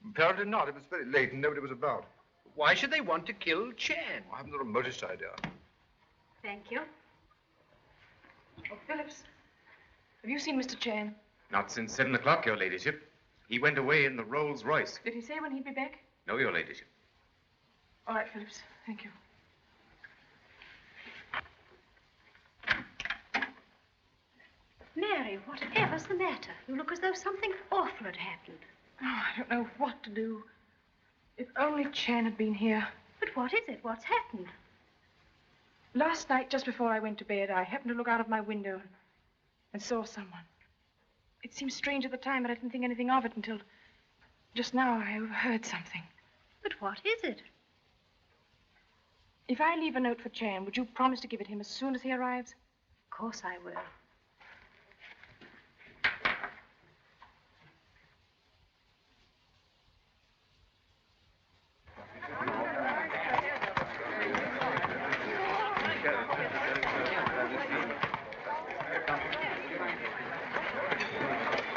Apparently not. It was very late and nobody was about. Why should they want to kill Chan? I haven't the remotest idea. Thank you. Oh, Phillips, have you seen Mr. Chan? Not since 7 o'clock, Your Ladyship. He went away in the Rolls Royce. Did he say when he'd be back? No, Your Ladyship. All right, Phillips. Thank you. Mary, whatever's the matter? You look as though something awful had happened. Oh, I don't know what to do. If only Chan had been here. But what is it? What's happened? Last night, just before I went to bed, I happened to look out of my window and saw someone. It seemed strange at the time, but I didn't think anything of it until just now I overheard something. But what is it? If I leave a note for Chan, would you promise to give it him as soon as he arrives? Of course I will.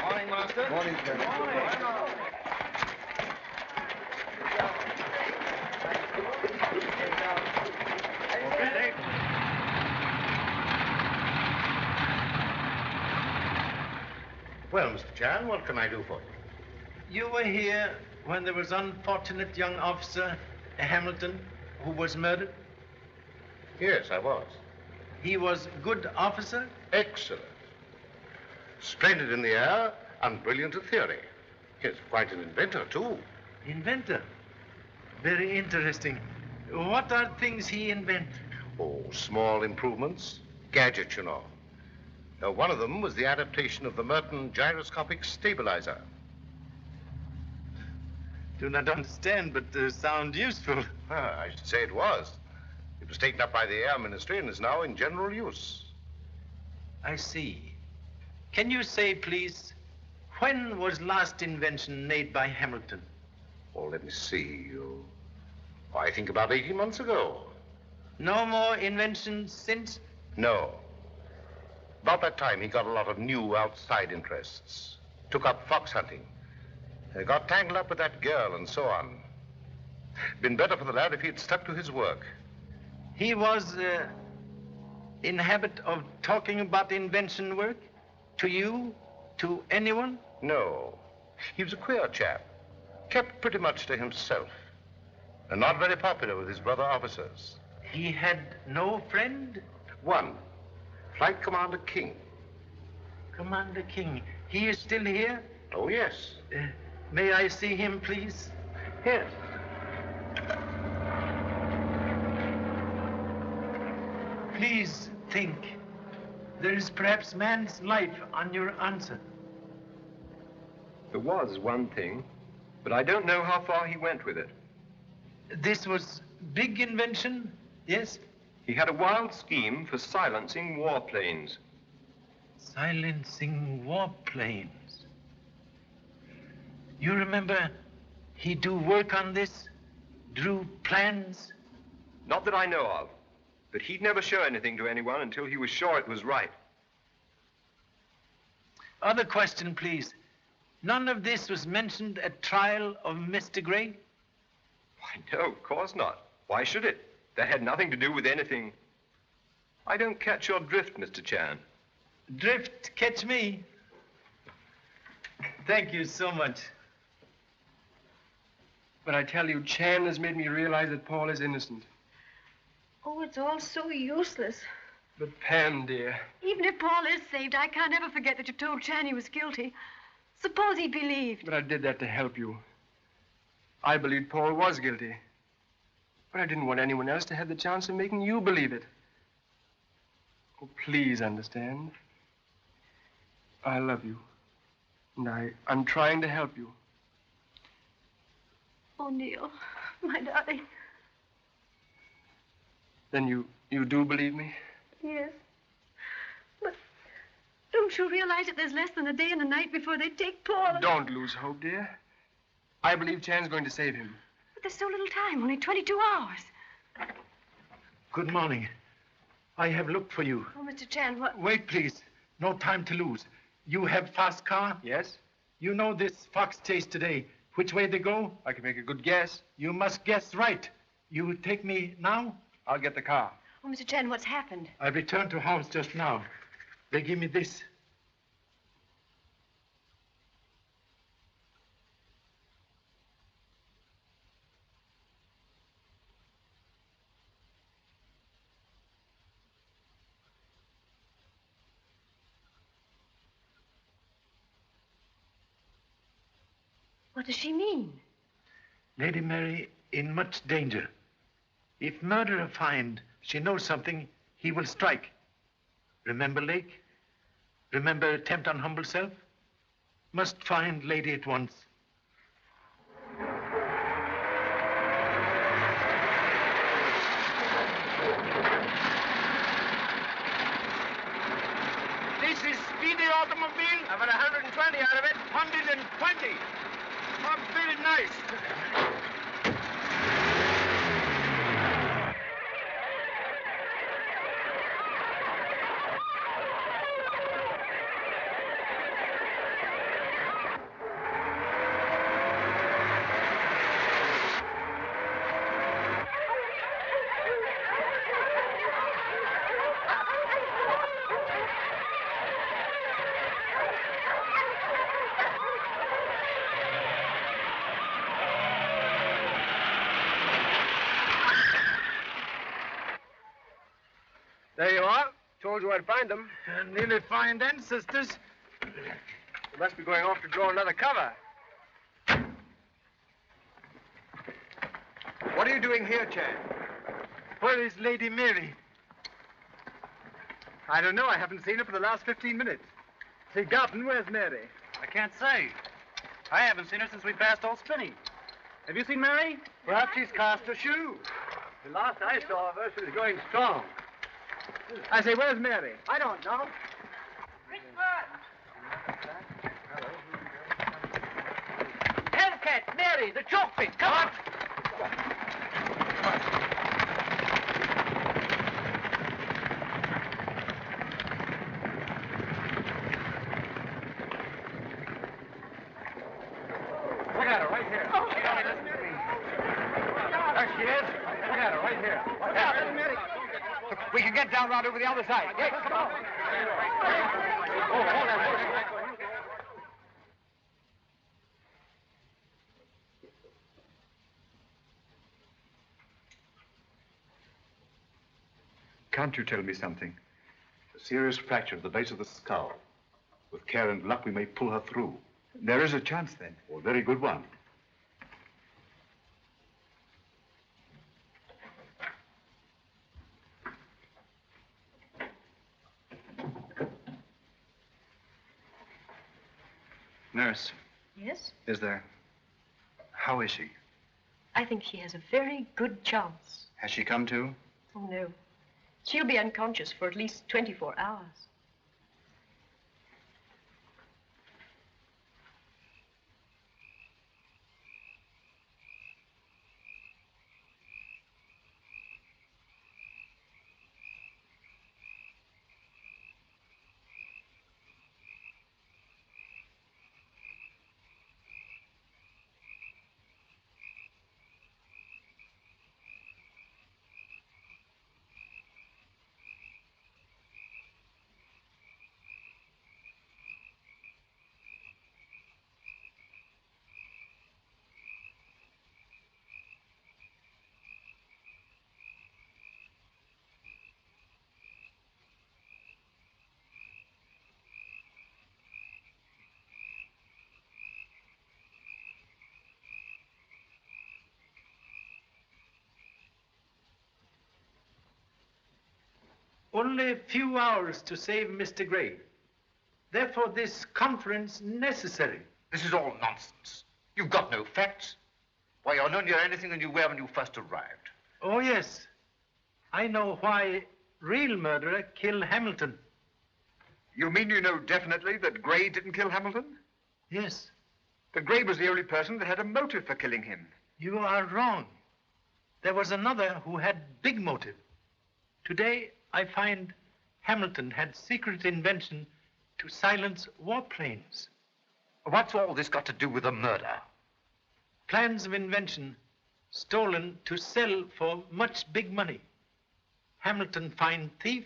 Morning, Master. Morning, Colonel. Well, Mr. Chan, what can I do for you? You were here when there was unfortunate young officer Hamilton who was murdered? Yes, I was. He was good officer? Excellent. Splendid in the air and brilliant at theory. He's quite an inventor, too. Inventor? Very interesting. What are things he invent? Oh, small improvements. Gadgets, you know. One of them was the adaptation of the Merton gyroscopic stabilizer. Do not understand, but sound useful. I should say it was. It was taken up by the Air Ministry and is now in general use. I see. Can you say, please, when was last invention made by Hamilton? Oh, let me see. I think about 18 months ago. No more inventions since? No. About that time, he got a lot of new outside interests. Took up fox hunting. Got tangled up with that girl and so on. Been better for the lad if he had stuck to his work. He was in habit of talking about invention work to you, to anyone? No. He was a queer chap. Kept pretty much to himself. And not very popular with his brother officers. He had no friend? One. Flight Commander King. Commander King. He is still here? Oh, yes. May I see him, please? Yes. Please think. There is perhaps man's life on your answer. There was one thing, but I don't know how far he went with it. This was big invention, yes? He had a wild scheme for silencing warplanes. Silencing warplanes. You remember he do work on this? Drew plans? Not that I know of, but he'd never show anything to anyone until he was sure it was right. Other question, please. None of this was mentioned at trial of Mr. Gray? Why, no, of course not. Why should it? That had nothing to do with anything. I don't catch your drift, Mr. Chan. Drift catch me. Thank you so much. But I tell you, Chan has made me realize that Paul is innocent. Oh, it's all so useless. But Pam, dear. Even if Paul is saved, I can't ever forget that you told Chan he was guilty. Suppose he believed. But I did that to help you. I believed Paul was guilty. But I didn't want anyone else to have the chance of making you believe it. Oh, please understand. I love you. And I'm trying to help you. Oh, Neil, my darling. Then you do believe me? Yes. But don't you realize that there's less than a day and a night before they take Paul? Don't lose hope, dear. I believe Chan's going to save him. But there's so little time, only 22 hours. Good morning. I have looked for you. Oh, Mr. Chan, what? Wait, please. No time to lose. You have fast car? Yes. You know this fox chase today. Which way they go? I can make a good guess. You must guess right. You take me now? I'll get the car. Oh, Mr. Chan, what's happened? I returned to house just now. They give me this. What does she mean? Lady Mary in much danger. If murderer find she knows something, he will strike. Remember Lake? Remember attempt on humble self? Must find lady at once. This is speedy automobile. I've had 120 out of it. 120. Oh, very nice. There you are. Told you I'd find them. Nearly find ancestors. You must be going off to draw another cover. What are you doing here, Chan? Where is Lady Mary? I don't know. I haven't seen her for the last 15 minutes. Say, Garton, where's Mary? I can't say. I haven't seen her since we passed Old Spinney. Have you seen Mary? Perhaps she's cast a shoe. The last I saw of her, she was going strong. I say, where's Mary? I don't know. Hellcat, Mary, the choke pit. Come on. Look at her right here. There she is. Look at her right here. Watch out. Mary. We can get down right over the other side. Yeah, come on. Oh, hold on. Can't you tell me something? A serious fracture at the base of the skull. With care and luck, we may pull her through. There is a chance, then. Oh, a very good one. Nurse, Yes? how is she? I think she has a very good chance. Has she come to? Oh, no. She'll be unconscious for at least 24 hours. Only a few hours to save Mr. Gray. Therefore, this conference necessary. This is all nonsense. You've got no facts. Why, you're no nearer anything than you were when you first arrived. Oh, yes. I know why real murderer killed Hamilton. You mean you know definitely that Gray didn't kill Hamilton? Yes. But Gray was the only person that had a motive for killing him. You are wrong. There was another who had big motive. Today, I find Hamilton had secret invention to silence warplanes. What's all this got to do with a murder? Plans of invention stolen to sell for much big money. Hamilton find thief,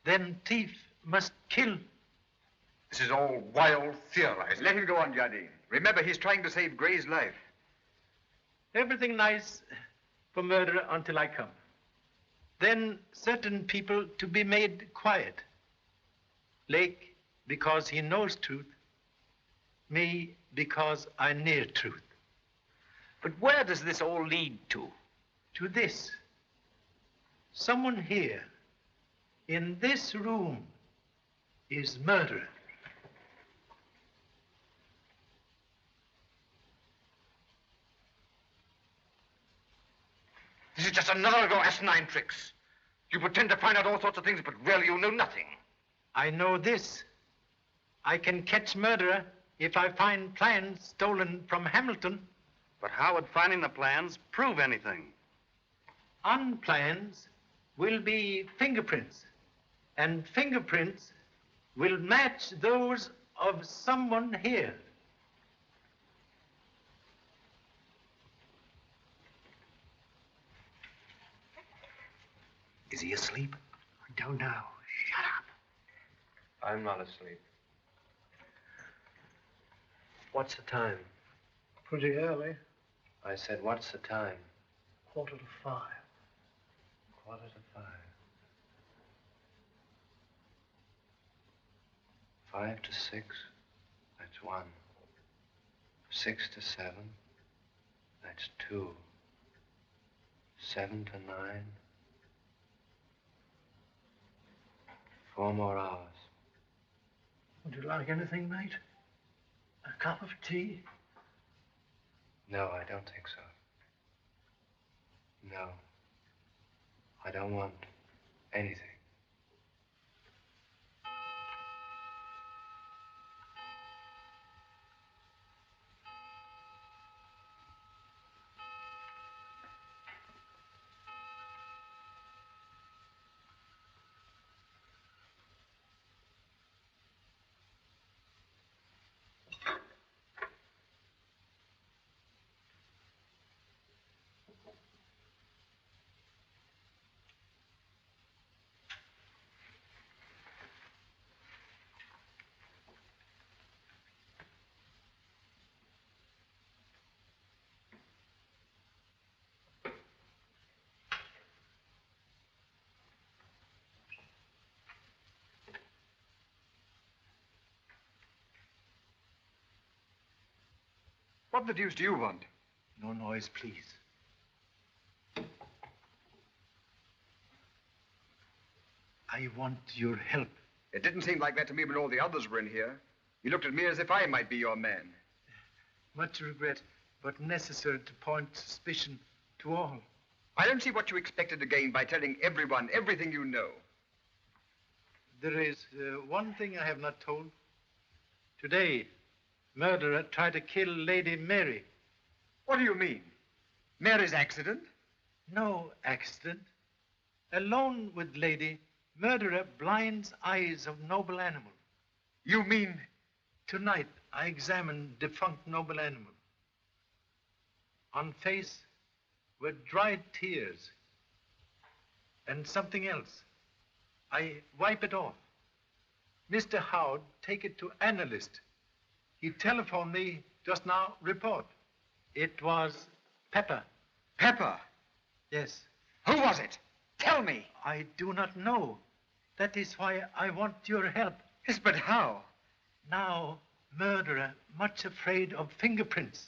then thief must kill. This is all wild theorizing. Let him go on, Jardine. Remember, he's trying to save Gray's life. Everything nice for murder until I come. Then certain people to be made quiet. Lake, because he knows truth. Me, because I near truth. But where does this all lead to? To this. Someone here, in this room, is murderer. This is just another of your asinine tricks. You pretend to find out all sorts of things, but really you know nothing. I know this. I can catch murderer if I find plans stolen from Hamilton. But how would finding the plans prove anything? On plans will be fingerprints, and fingerprints will match those of someone here. Is he asleep? I don't know. Shut up. I'm not asleep. What's the time? Pretty early. I said, what's the time? 4:45. 4:45. 5 to 6, that's 1. 6 to 7, that's 2. 7 to 9. 4 more hours. Would you like anything, mate? A cup of tea? No, I don't think so. No. I don't want anything. What the deuce do you want? No noise, please. I want your help. It didn't seem like that to me when all the others were in here. You looked at me as if I might be your man. Much regret, but necessary to point suspicion to all. I don't see what you expected to gain by telling everyone everything you know. There is one thing I have not told. Today, murderer tried to kill Lady Mary. What do you mean? Mary's accident? No accident. Alone with lady, murderer blinds eyes of noble animal. You mean? Tonight, I examined defunct noble animal. On face were dried tears and something else. I wipe it off. Mr. Howard take it to analyst. He telephoned me just now, report. It was pepper. Pepper? Yes. Who was it? Tell me. I do not know. That is why I want your help. Yes, but how? Now, murderer, much afraid of fingerprints.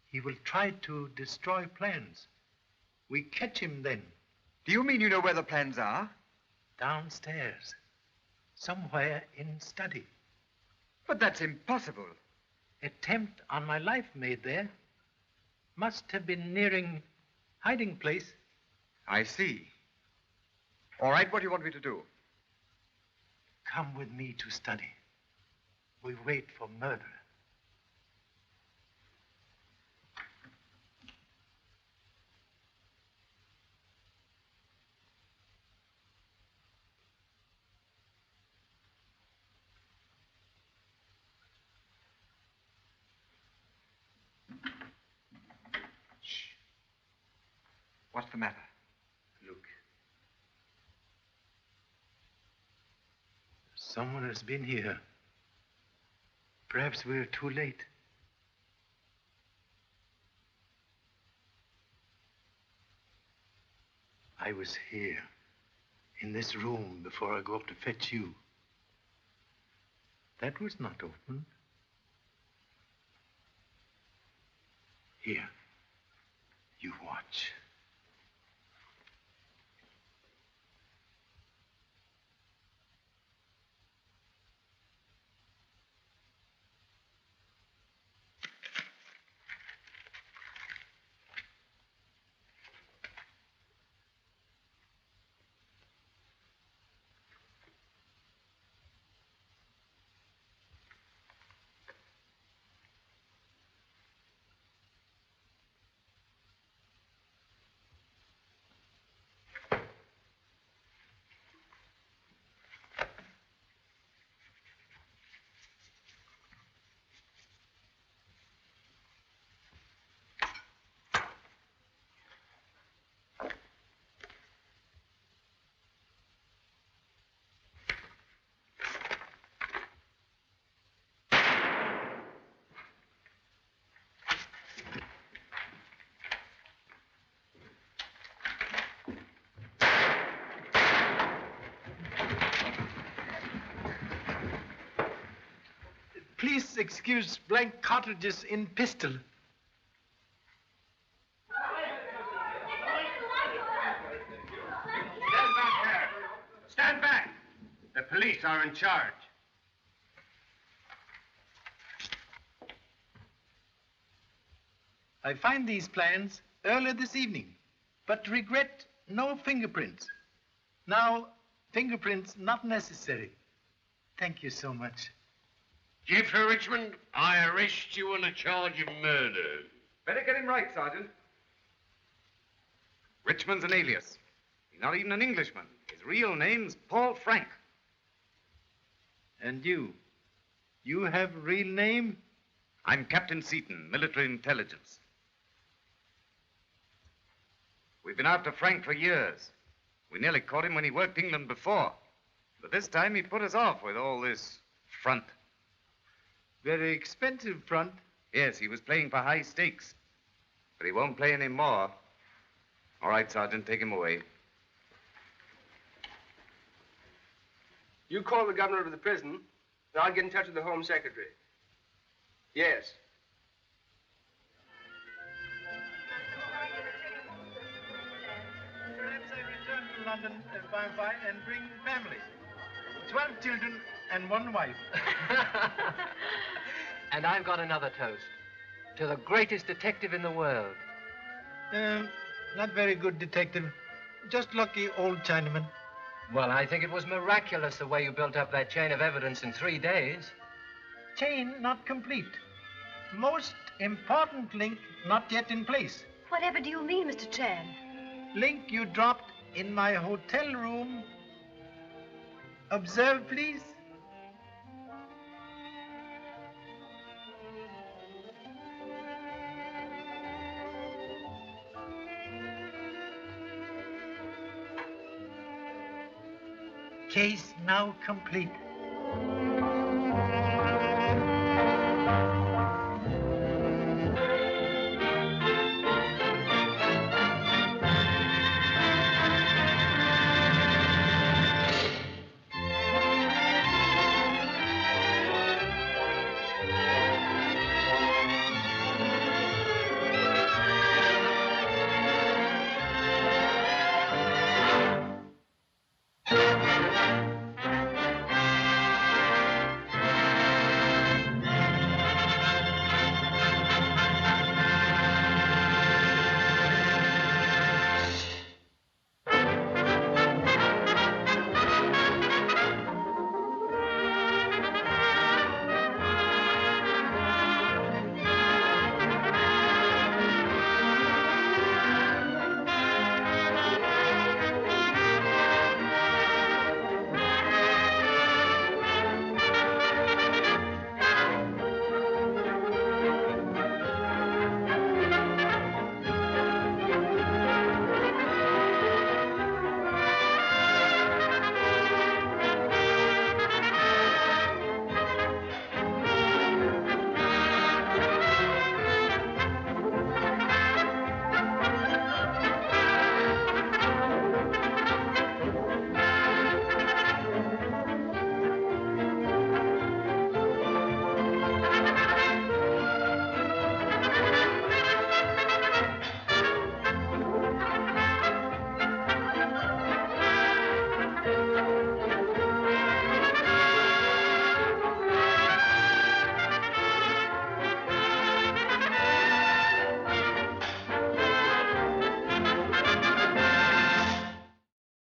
He will try to destroy plans. We catch him then. Do you mean you know where the plans are? Downstairs. Somewhere in study. But that's impossible. Attempt on my life made there. Must have been nearing hiding place. I see. All right, what do you want me to do? Come with me to study. We wait for murderer. What's the matter? Look. Someone has been here. Perhaps we're too late. I was here, in this room, before I go up to fetch you. That was not open. Here, you watch. Please excuse blank cartridges in pistol. Stand back there. Stand back. The police are in charge. I find these plans earlier this evening, but regret no fingerprints. Now, fingerprints not necessary. Thank you so much. Jeffrey Richmond, I arrest you on a charge of murder. Better get him right, Sergeant. Richmond's an alias. He's not even an Englishman. His real name's Paul Frank. And you? You have real name? I'm Captain Seaton, military intelligence. We've been after Frank for years. We nearly caught him when he worked England before. But this time he put us off with all this front. Very expensive front. Yes, he was playing for high stakes. But he won't play any more. All right, Sergeant, take him away. You call the governor of the prison, and I'll get in touch with the Home Secretary. Yes. London by and by and bring family. 12 children and 1 wife. And I've got another toast. To the greatest detective in the world. Not very good detective. Just lucky old Chinaman. Well, I think it was miraculous the way you built up that chain of evidence in 3 days. Chain not complete. Most important link not yet in place. Whatever do you mean, Mr. Chan? Link you dropped in my hotel room. Observe, please. Case now complete.